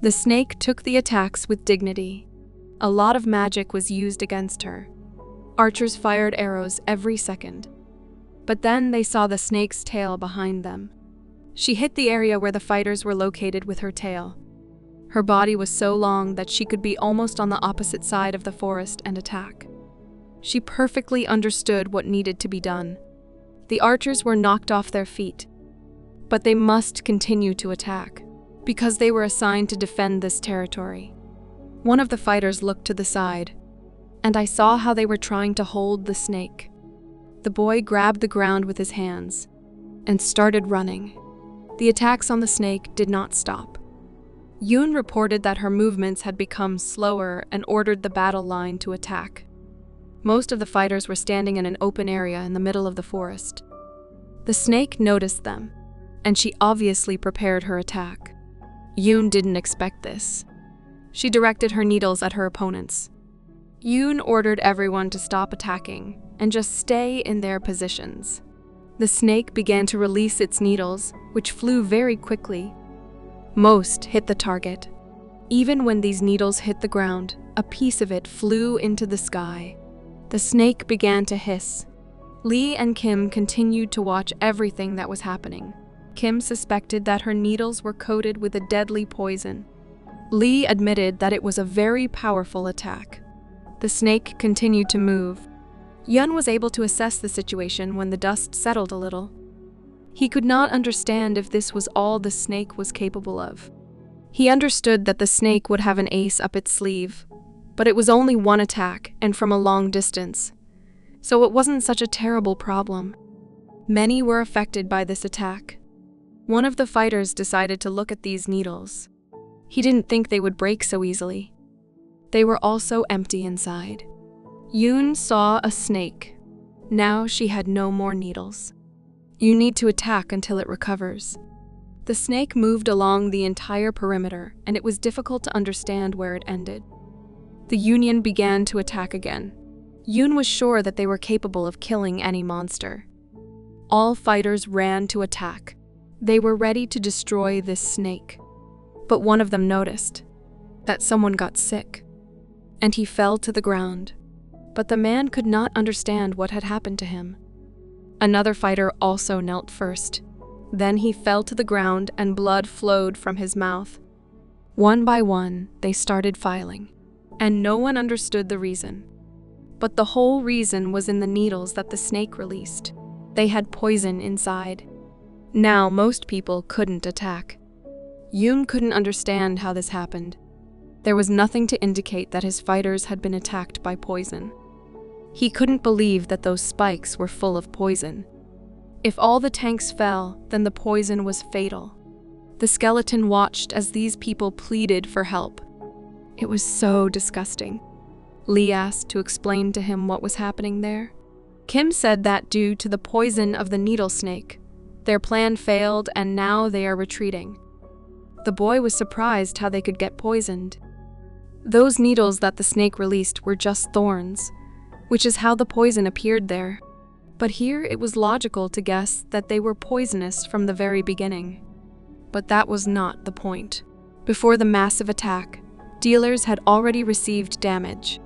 The snake took the attacks with dignity. A lot of magic was used against her. Archers fired arrows every second. But then they saw the snake's tail behind them. She hit the area where the fighters were located with her tail. Her body was so long that she could be almost on the opposite side of the forest and attack. She perfectly understood what needed to be done. The archers were knocked off their feet. But they must continue to attack, because they were assigned to defend this territory. One of the fighters looked to the side, and I saw how they were trying to hold the snake. The boy grabbed the ground with his hands and started running. The attacks on the snake did not stop. Hyun reported that her movements had become slower and ordered the battle line to attack. Most of the fighters were standing in an open area in the middle of the forest. The snake noticed them, and she obviously prepared her attack. Hyun didn't expect this. She directed her needles at her opponents. Hyun ordered everyone to stop attacking and just stay in their positions. The snake began to release its needles, which flew very quickly. Most hit the target. Even when these needles hit the ground, a piece of it flew into the sky. The snake began to hiss. Lee and Kim continued to watch everything that was happening. Kim suspected that her needles were coated with a deadly poison. Lee admitted that it was a very powerful attack. The snake continued to move. Hyun was able to assess the situation when the dust settled a little. He could not understand if this was all the snake was capable of. He understood that the snake would have an ace up its sleeve, but it was only one attack and from a long distance, so it wasn't such a terrible problem. Many were affected by this attack. One of the fighters decided to look at these needles. He didn't think they would break so easily. They were also empty inside. Hyun saw a snake. Now she had no more needles. You need to attack until it recovers. The snake moved along the entire perimeter, and it was difficult to understand where it ended. The Union began to attack again. Hyun was sure that they were capable of killing any monster. All fighters ran to attack. They were ready to destroy this snake. But one of them noticed that someone got sick, and he fell to the ground. But the man could not understand what had happened to him. Another fighter also knelt first. Then he fell to the ground and blood flowed from his mouth. One by one, they started filing, and no one understood the reason. But the whole reason was in the needles that the snake released. They had poison inside. Now most people couldn't attack. Hyun couldn't understand how this happened. There was nothing to indicate that his fighters had been attacked by poison. He couldn't believe that those spikes were full of poison. If all the tanks fell, then the poison was fatal. The skeleton watched as these people pleaded for help. It was so disgusting. Lee asked to explain to him what was happening there. Kim said that due to the poison of the needle snake, their plan failed and now they are retreating. The boy was surprised how they could get poisoned. Those needles that the snake released were just thorns, which is how the poison appeared there. But here it was logical to guess that they were poisonous from the very beginning. But that was not the point. Before the massive attack, dealers had already received damage.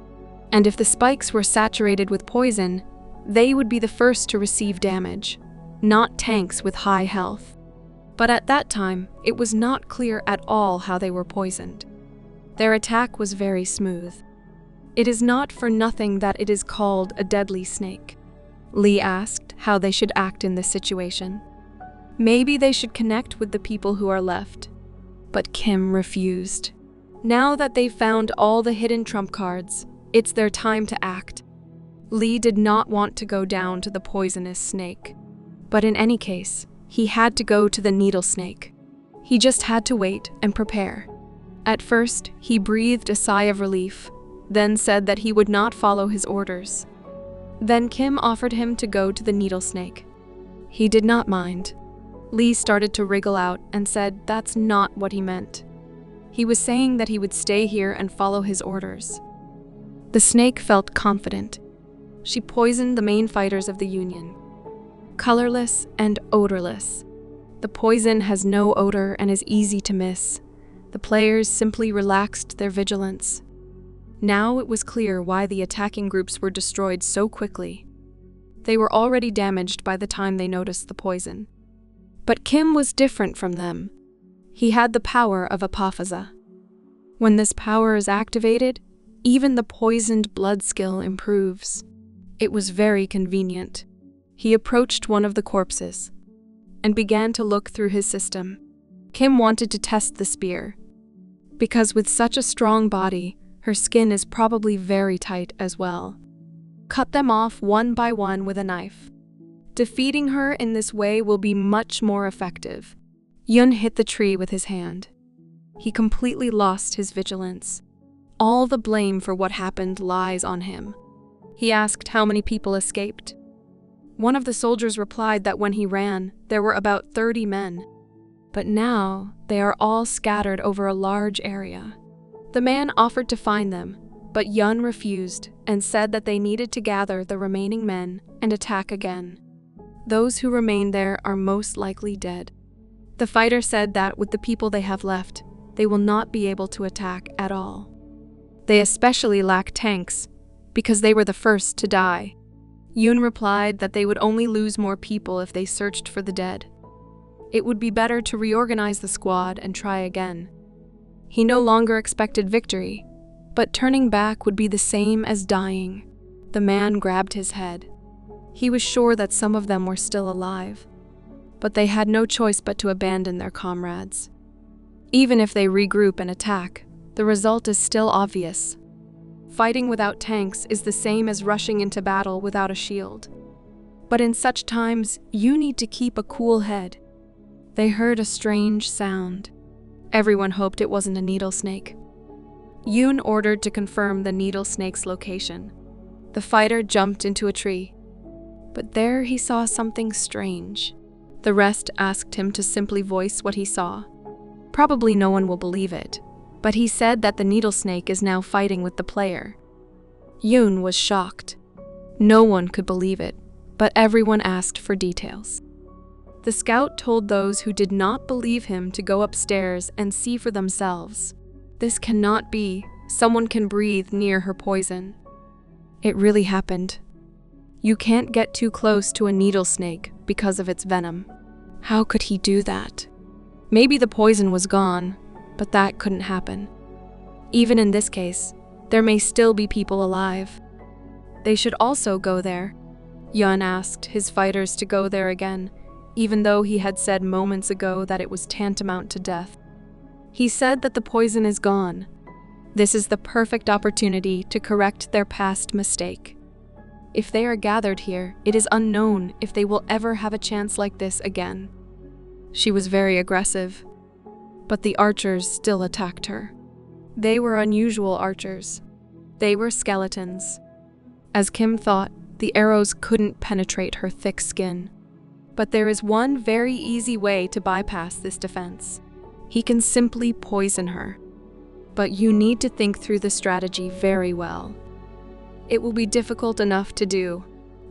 And if the spikes were saturated with poison, they would be the first to receive damage, not tanks with high health. But at that time, it was not clear at all how they were poisoned. Their attack was very smooth. It is not for nothing that it is called a deadly snake. Lee asked how they should act in this situation. Maybe they should connect with the people who are left. But Kim refused. Now that they've found all the hidden trump cards, it's their time to act. Lee did not want to go down to the poisonous snake. But in any case, he had to go to the needle snake. He just had to wait and prepare. At first, he breathed a sigh of relief, then said that he would not follow his orders. Then Kim offered him to go to the needle snake. He did not mind. Lee started to wriggle out and said that's not what he meant. He was saying that he would stay here and follow his orders. The snake felt confident. She poisoned the main fighters of the Union. Colorless and odorless. The poison has no odor and is easy to miss. The players simply relaxed their vigilance. Now it was clear why the attacking groups were destroyed so quickly. They were already damaged by the time they noticed the poison. But Kim was different from them. He had the power of apophasia. When this power is activated, even the poisoned blood skill improves. It was very convenient. He approached one of the corpses and began to look through his system. Kim wanted to test the spear, because with such a strong body, Her skin is probably very tight as well. Cut them off one by one with a knife. Defeating her in this way will be much more effective. Hyun hit the tree with his hand. He completely lost his vigilance. All the blame for what happened lies on him. He asked how many people escaped. One of the soldiers replied that when he ran, there were about 30 men. But now, they are all scattered over a large area. The man offered to find them, but Hyun refused and said that they needed to gather the remaining men and attack again. Those who remain there are most likely dead. The fighter said that with the people they have left, they will not be able to attack at all. They especially lack tanks, because they were the first to die. Hyun replied that they would only lose more people if they searched for the dead. It would be better to reorganize the squad and try again. He no longer expected victory, but turning back would be the same as dying. The man grabbed his head. He was sure that some of them were still alive, but they had no choice but to abandon their comrades. Even if they regroup and attack, the result is still obvious. Fighting without tanks is the same as rushing into battle without a shield. But in such times, you need to keep a cool head. They heard a strange sound. Everyone hoped it wasn't a needle snake. Hyun ordered to confirm the needle snake's location. The fighter jumped into a tree. But there he saw something strange. The rest asked him to simply voice what he saw. Probably no one will believe it, but he said that the needle snake is now fighting with the player. Hyun was shocked. No one could believe it, but everyone asked for details. The scout told those who did not believe him to go upstairs and see for themselves. This cannot be. Someone can breathe near her poison. It really happened. You can't get too close to a needle snake because of its venom. How could he do that? Maybe the poison was gone, but that couldn't happen. Even in this case, there may still be people alive. They should also go there. Hyun asked his fighters to go there again, even though he had said moments ago that it was tantamount to death. He said that the poison is gone. This is the perfect opportunity to correct their past mistake. If they are gathered here, it is unknown if they will ever have a chance like this again. She was very aggressive, but the archers still attacked her. They were unusual archers. They were skeletons. As Kim thought, the arrows couldn't penetrate her thick skin. But there is one very easy way to bypass this defense. He can simply poison her. But you need to think through the strategy very well. It will be difficult enough to do.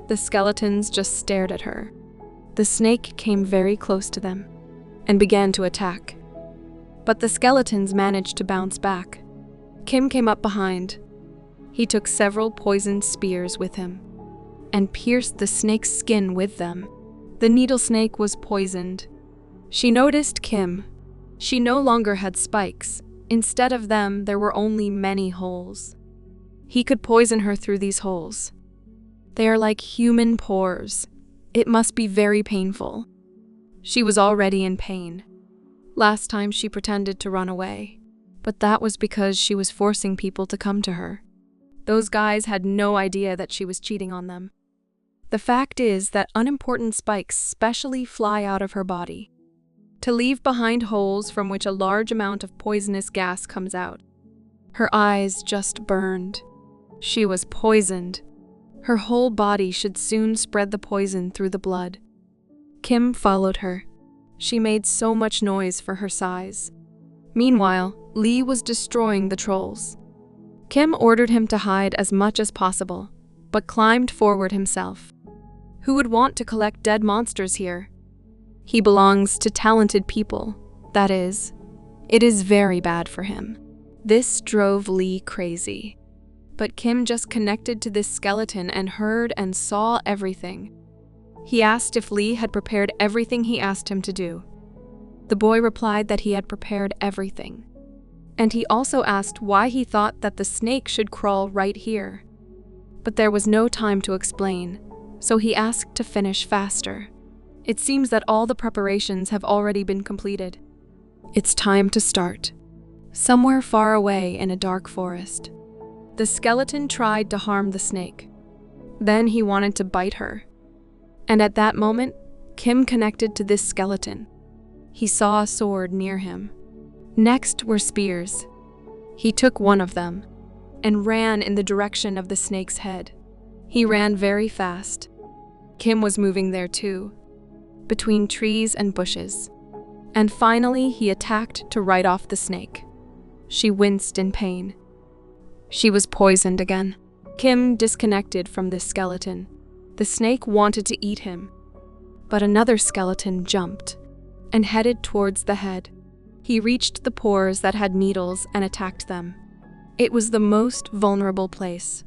The skeletons just stared at her. The snake came very close to them and began to attack. But the skeletons managed to bounce back. Kim came up behind. He took several poisoned spears with him and pierced the snake's skin with them. The needle snake was poisoned. She noticed Kim. She no longer had spikes. Instead of them, there were only many holes. He could poison her through these holes. They are like human pores. It must be very painful. She was already in pain. Last time she pretended to run away, but that was because she was forcing people to come to her. Those guys had no idea that she was cheating on them. The fact is that unimportant spikes specially fly out of her body to leave behind holes from which a large amount of poisonous gas comes out. Her eyes just burned. She was poisoned. Her whole body should soon spread the poison through the blood. Kim followed her. She made so much noise for her size. Meanwhile, Lee was destroying the trolls. Kim ordered him to hide as much as possible, but climbed forward himself. Who would want to collect dead monsters here? He belongs to talented people. That is, it is very bad for him. This drove Lee crazy. But Kim just connected to this skeleton and heard and saw everything. He asked if Lee had prepared everything he asked him to do. The boy replied that he had prepared everything. And he also asked why he thought that the snake should crawl right here. But there was no time to explain, so he asked to finish faster. It seems that all the preparations have already been completed. It's time to start. Somewhere far away in a dark forest, The skeleton tried to harm the snake. Then he wanted to bite her. And at that moment, Kim connected to this skeleton. He saw a sword near him. Next were spears. He took one of them and ran in the direction of the snake's head. He ran very fast. Kim was moving there too, between trees and bushes. And finally, he attacked to write off the snake. She winced in pain. She was poisoned again. Kim disconnected from this skeleton. The snake wanted to eat him, but another skeleton jumped and headed towards the head. He reached the pores that had needles and attacked them. It was the most vulnerable place.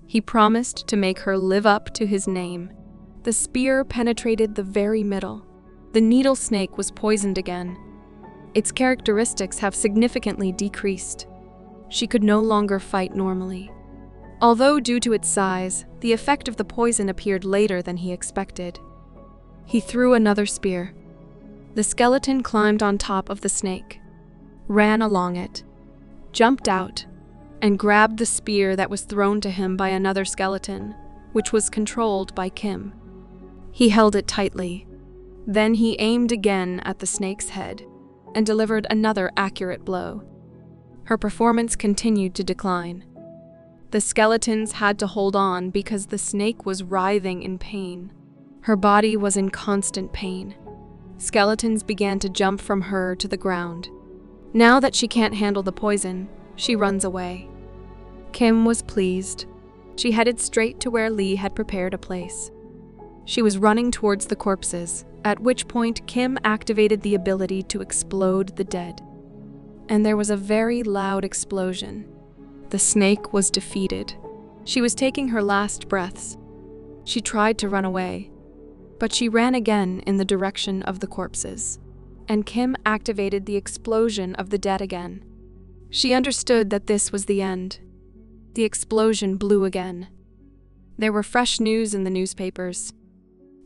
He promised to make her live up to his name. The spear penetrated the very middle. The needle snake was poisoned again. Its characteristics have significantly decreased. She could no longer fight normally. Although due to its size, the effect of the poison appeared later than he expected. He threw another spear. The skeleton climbed on top of the snake, ran along it, jumped out, and grabbed the spear that was thrown to him by another skeleton, which was controlled by Kim. He held it tightly. Then he aimed again at the snake's head and delivered another accurate blow. Her performance continued to decline. The skeletons had to hold on because the snake was writhing in pain. Her body was in constant pain. Skeletons began to jump from her to the ground. Now that she can't handle the poison, she runs away. Kim was pleased. She headed straight to where Lee had prepared a place. She was running towards the corpses, at which point Kim activated the ability to explode the dead. And there was a very loud explosion. The snake was defeated. She was taking her last breaths. She tried to run away, but she ran again in the direction of the corpses, and Kim activated the explosion of the dead again. She understood that this was the end. The explosion blew again. There were fresh news in the newspapers.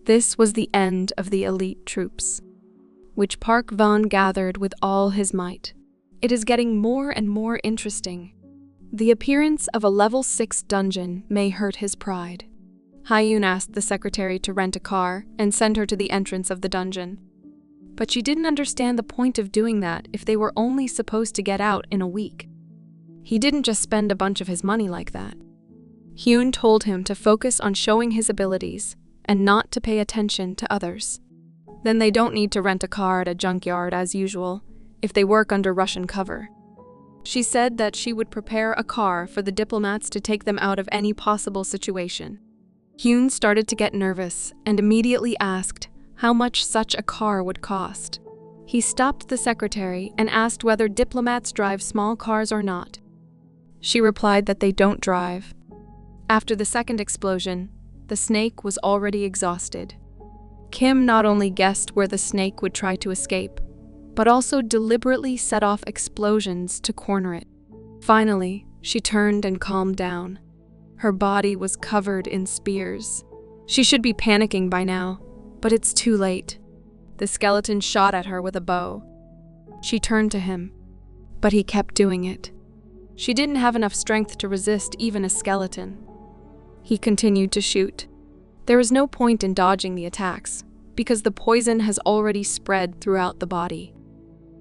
This was the end of the elite troops, which Park Von gathered with all his might. It is getting more and more interesting. The appearance of a level 6 dungeon may hurt his pride. Hyun asked the secretary to rent a car and send her to the entrance of the dungeon. But she didn't understand the point of doing that if they were only supposed to get out in a week. He didn't just spend a bunch of his money like that. Hyun told him to focus on showing his abilities and not to pay attention to others. Then they don't need to rent a car at a junkyard as usual if they work under Russian cover. She said that she would prepare a car for the diplomats to take them out of any possible situation. Hyun started to get nervous and immediately asked how much such a car would cost. He stopped the secretary and asked whether diplomats drive small cars or not. She replied that they don't drive. After the second explosion, the snake was already exhausted. Kim not only guessed where the snake would try to escape, but also deliberately set off explosions to corner it. Finally, she turned and calmed down. Her body was covered in spears. She should be panicking by now, but it's too late. The skeleton shot at her with a bow. She turned to him, but he kept doing it. She didn't have enough strength to resist even a skeleton. He continued to shoot. There is no point in dodging the attacks, because the poison has already spread throughout the body.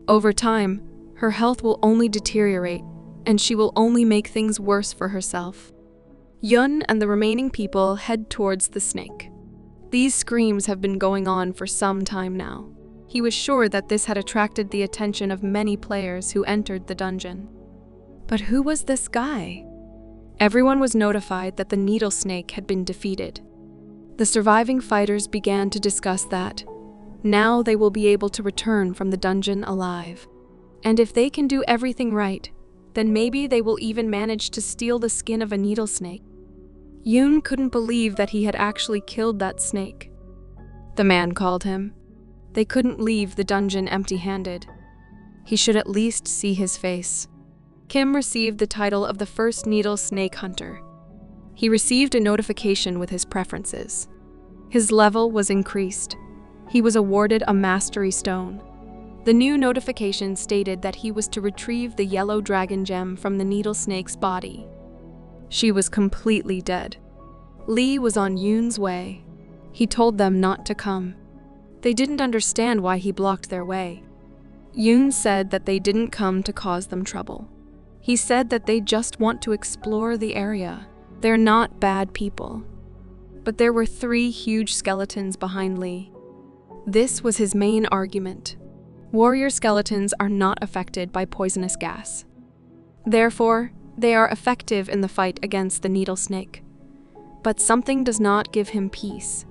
Over time, her health will only deteriorate, and she will only make things worse for herself. Hyun and the remaining people head towards the snake. These screams have been going on for some time now. He was sure that this had attracted the attention of many players who entered the dungeon. But who was this guy? Everyone was notified that the needle snake had been defeated. The surviving fighters began to discuss that. Now they will be able to return from the dungeon alive. And if they can do everything right, then maybe they will even manage to steal the skin of a needle snake. Hyun couldn't believe that he had actually killed that snake. The man called him. They couldn't leave the dungeon empty-handed. He should at least see his face. Kim received the title of the first needle snake hunter. He received a notification with his preferences. His level was increased. He was awarded a mastery stone. The new notification stated that he was to retrieve the yellow dragon gem from the needle snake's body. She was completely dead. Lee was on Yoon's way. He told them not to come. They didn't understand why he blocked their way. Yoon said that they didn't come to cause them trouble. He said that they just want to explore the area. They're not bad people. But there were 3 huge skeletons behind Lee. This was his main argument. Warrior skeletons are not affected by poisonous gas. Therefore, they are effective in the fight against the needle snake. But something does not give him peace.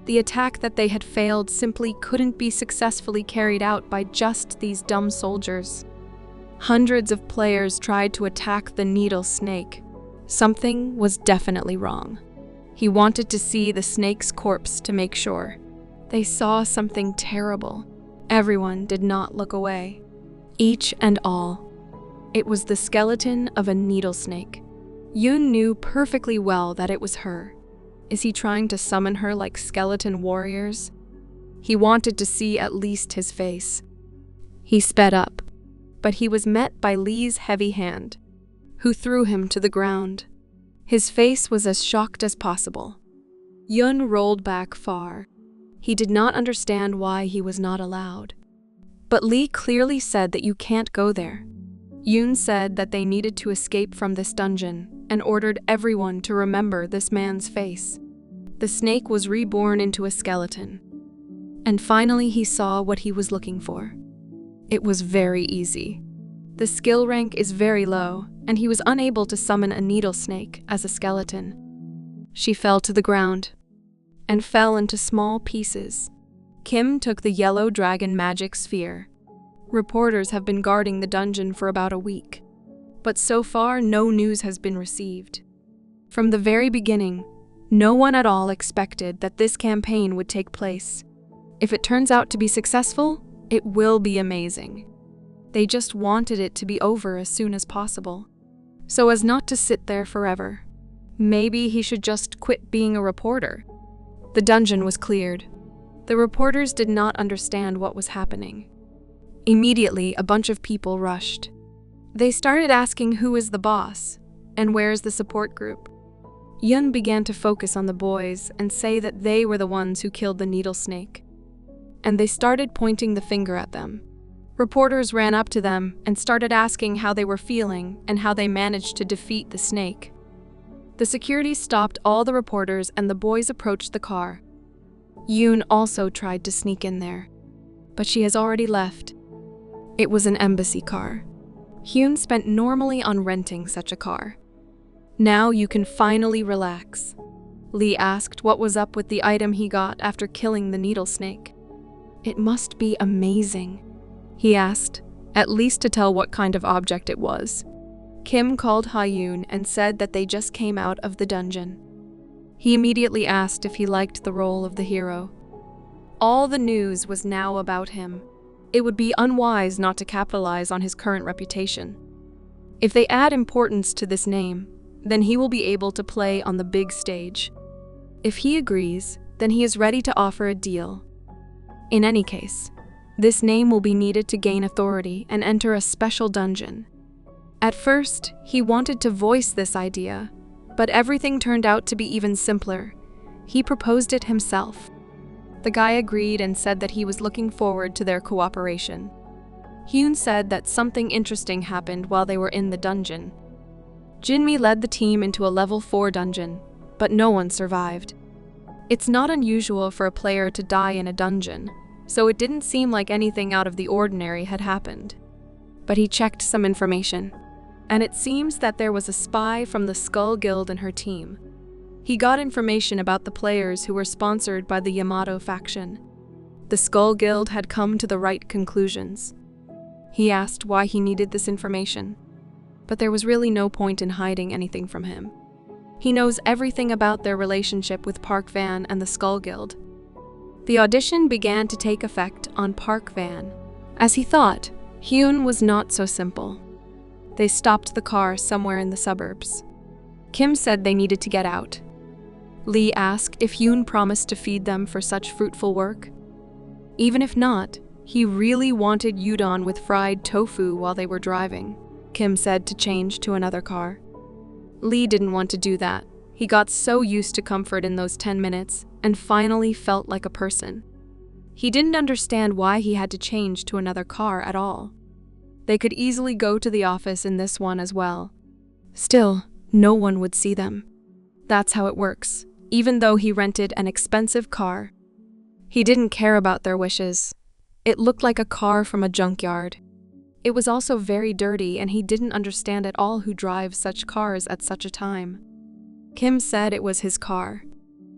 The attack that they had failed simply couldn't be successfully carried out by just these dumb soldiers. Hundreds of players tried to attack the needle snake. Something was definitely wrong. He wanted to see the snake's corpse to make sure. They saw something terrible. Everyone did not look away. Each and all. It was the skeleton of a needle snake. Yoon knew perfectly well that it was her. Is he trying to summon her like skeleton warriors? He wanted to see at least his face. He sped up, but he was met by Lee's heavy hand, who threw him to the ground. His face was as shocked as possible. Hyun rolled back far. He did not understand why he was not allowed. But Lee clearly said that you can't go there. Yoon said that they needed to escape from this dungeon and ordered everyone to remember this man's face. The snake was reborn into a skeleton. And finally he saw what he was looking for. It was very easy. The skill rank is very low, and he was unable to summon a needle snake as a skeleton. She fell to the ground and fell into small pieces. Kim took the yellow dragon magic sphere. Reporters have been guarding the dungeon for about a week, but so far no news has been received. From the very beginning, no one at all expected that this campaign would take place. If it turns out to be successful, it will be amazing. They just wanted it to be over as soon as possible, so as not to sit there forever. Maybe he should just quit being a reporter. The dungeon was cleared. The reporters did not understand what was happening. Immediately, a bunch of people rushed. They started asking who is the boss, and where is the support group. Hyun began to focus on the boys and say that they were the ones who killed the needle snake. And they started pointing the finger at them. Reporters ran up to them and started asking how they were feeling and how they managed to defeat the snake. The security stopped all the reporters and the boys approached the car. Yoon also tried to sneak in there, but she has already left. It was an embassy car. Hyun spent normally on renting such a car. Now you can finally relax. Lee asked what was up with the item he got after killing the needle snake. It must be amazing, he asked, at least to tell what kind of object it was. Kim called Hyun and said that they just came out of the dungeon. He immediately asked if he liked the role of the hero. All the news was now about him. It would be unwise not to capitalize on his current reputation. If they add importance to this name, then he will be able to play on the big stage. If he agrees, then he is ready to offer a deal. In any case, this name will be needed to gain authority and enter a special dungeon. At first, he wanted to voice this idea, but everything turned out to be even simpler. He proposed it himself. The guy agreed and said that he was looking forward to their cooperation. Hyun said that something interesting happened while they were in the dungeon. Jinmi led the team into a level 4 dungeon, but no one survived. It's not unusual for a player to die in a dungeon, so it didn't seem like anything out of the ordinary had happened. But he checked some information, and it seems that there was a spy from the Skull Guild in her team. He got information about the players who were sponsored by the Yamato faction. The Skull Guild had come to the right conclusions. He asked why he needed this information, but there was really no point in hiding anything from him. He knows everything about their relationship with Park Van and the Skull Guild. The audition began to take effect on Park Van. As he thought, Hyun was not so simple. They stopped the car somewhere in the suburbs. Kim said they needed to get out. Lee asked if Hyun promised to feed them for such fruitful work. Even if not, he really wanted udon with fried tofu while they were driving. Kim said to change to another car. Lee didn't want to do that. He got so used to comfort in those 10 minutes and finally felt like a person. He didn't understand why he had to change to another car at all. They could easily go to the office in this one as well. Still, no one would see them. That's how it works, even though he rented an expensive car. He didn't care about their wishes. It looked like a car from a junkyard. It was also very dirty, and he didn't understand at all who drives such cars at such a time. Kim said it was his car.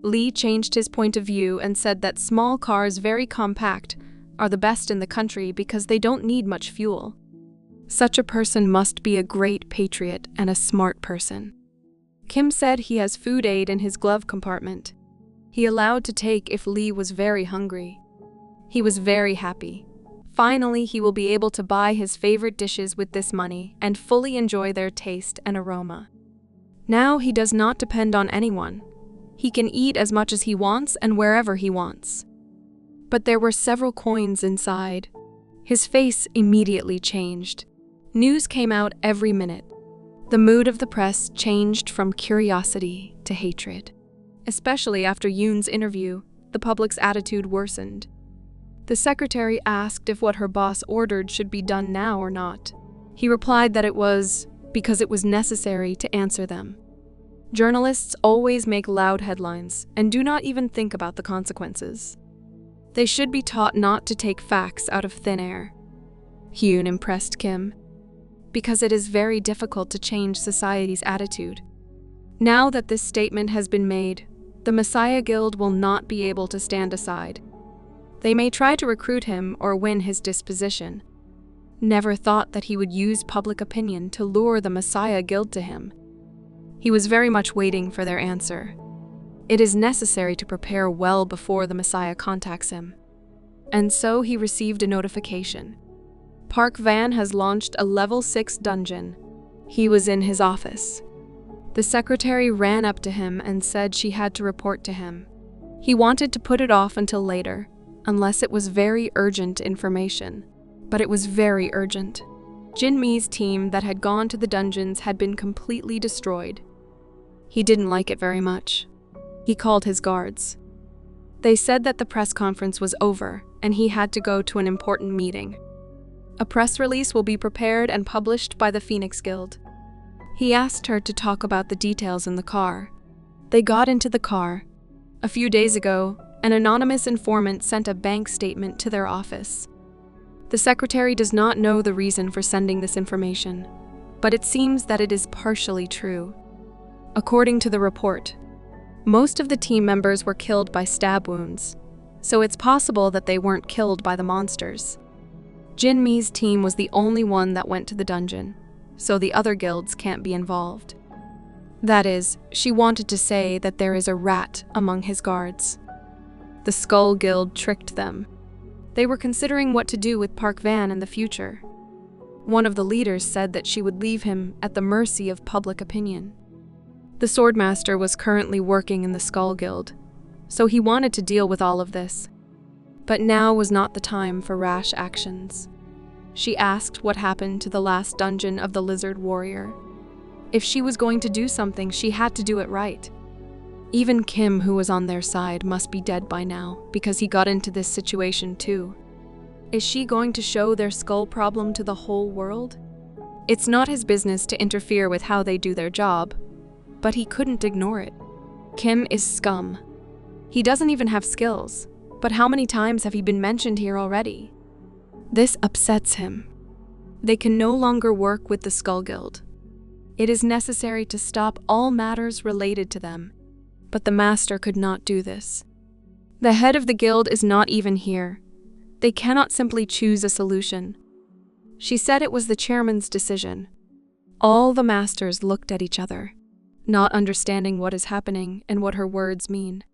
Lee changed his point of view and said that small cars, very compact, are the best in the country because they don't need much fuel. Such a person must be a great patriot and a smart person. Kim said he has food aid in his glove compartment. He allowed to take if Lee was very hungry. He was very happy. Finally, he will be able to buy his favorite dishes with this money and fully enjoy their taste and aroma. Now he does not depend on anyone. He can eat as much as he wants and wherever he wants. But there were several coins inside. His face immediately changed. News came out every minute. The mood of the press changed from curiosity to hatred. Especially after Hyun's interview, the public's attitude worsened. The secretary asked if what her boss ordered should be done now or not. He replied that it was because it was necessary to answer them. Journalists always make loud headlines and do not even think about the consequences. They should be taught not to take facts out of thin air. Hyun impressed Kim, because it is very difficult to change society's attitude. Now that this statement has been made, the Messiah Guild will not be able to stand aside. They may try to recruit him or win his disposition. Never thought that he would use public opinion to lure the Messiah Guild to him. He was very much waiting for their answer. It is necessary to prepare well before the Messiah contacts him. And so he received a notification. Park Van has launched a level 6 dungeon. He was in his office. The secretary ran up to him and said she had to report to him. He wanted to put it off until later, unless it was very urgent information. But it was very urgent. Jinmi's team that had gone to the dungeons had been completely destroyed. He didn't like it very much. He called his guards. They said that the press conference was over and he had to go to an important meeting. A press release will be prepared and published by the Phoenix Guild. He asked her to talk about the details in the car. They got into the car. A few days ago, an anonymous informant sent a bank statement to their office. The secretary does not know the reason for sending this information, but it seems that it is partially true. According to the report, most of the team members were killed by stab wounds, so it's possible that they weren't killed by the monsters. Jinmi's team was the only one that went to the dungeon, so the other guilds can't be involved. That is, she wanted to say that there is a rat among his guards. The Skull Guild tricked them. They were considering what to do with Park Van in the future. One of the leaders said that she would leave him at the mercy of public opinion. The Swordmaster was currently working in the Skull Guild, so he wanted to deal with all of this. But now was not the time for rash actions. She asked what happened to the last dungeon of the Lizard Warrior. If she was going to do something, she had to do it right. Even Kim, who was on their side, must be dead by now, because he got into this situation too. Is she going to show their skull problem to the whole world? It's not his business to interfere with how they do their job, but he couldn't ignore it. Kim is scum. He doesn't even have skills, but how many times have he been mentioned here already? This upsets him. They can no longer work with the Skull Guild. It is necessary to stop all matters related to them. But the master could not do this. The head of the guild is not even here. They cannot simply choose a solution. She said it was the chairman's decision. All the masters looked at each other, not understanding what is happening and what her words mean.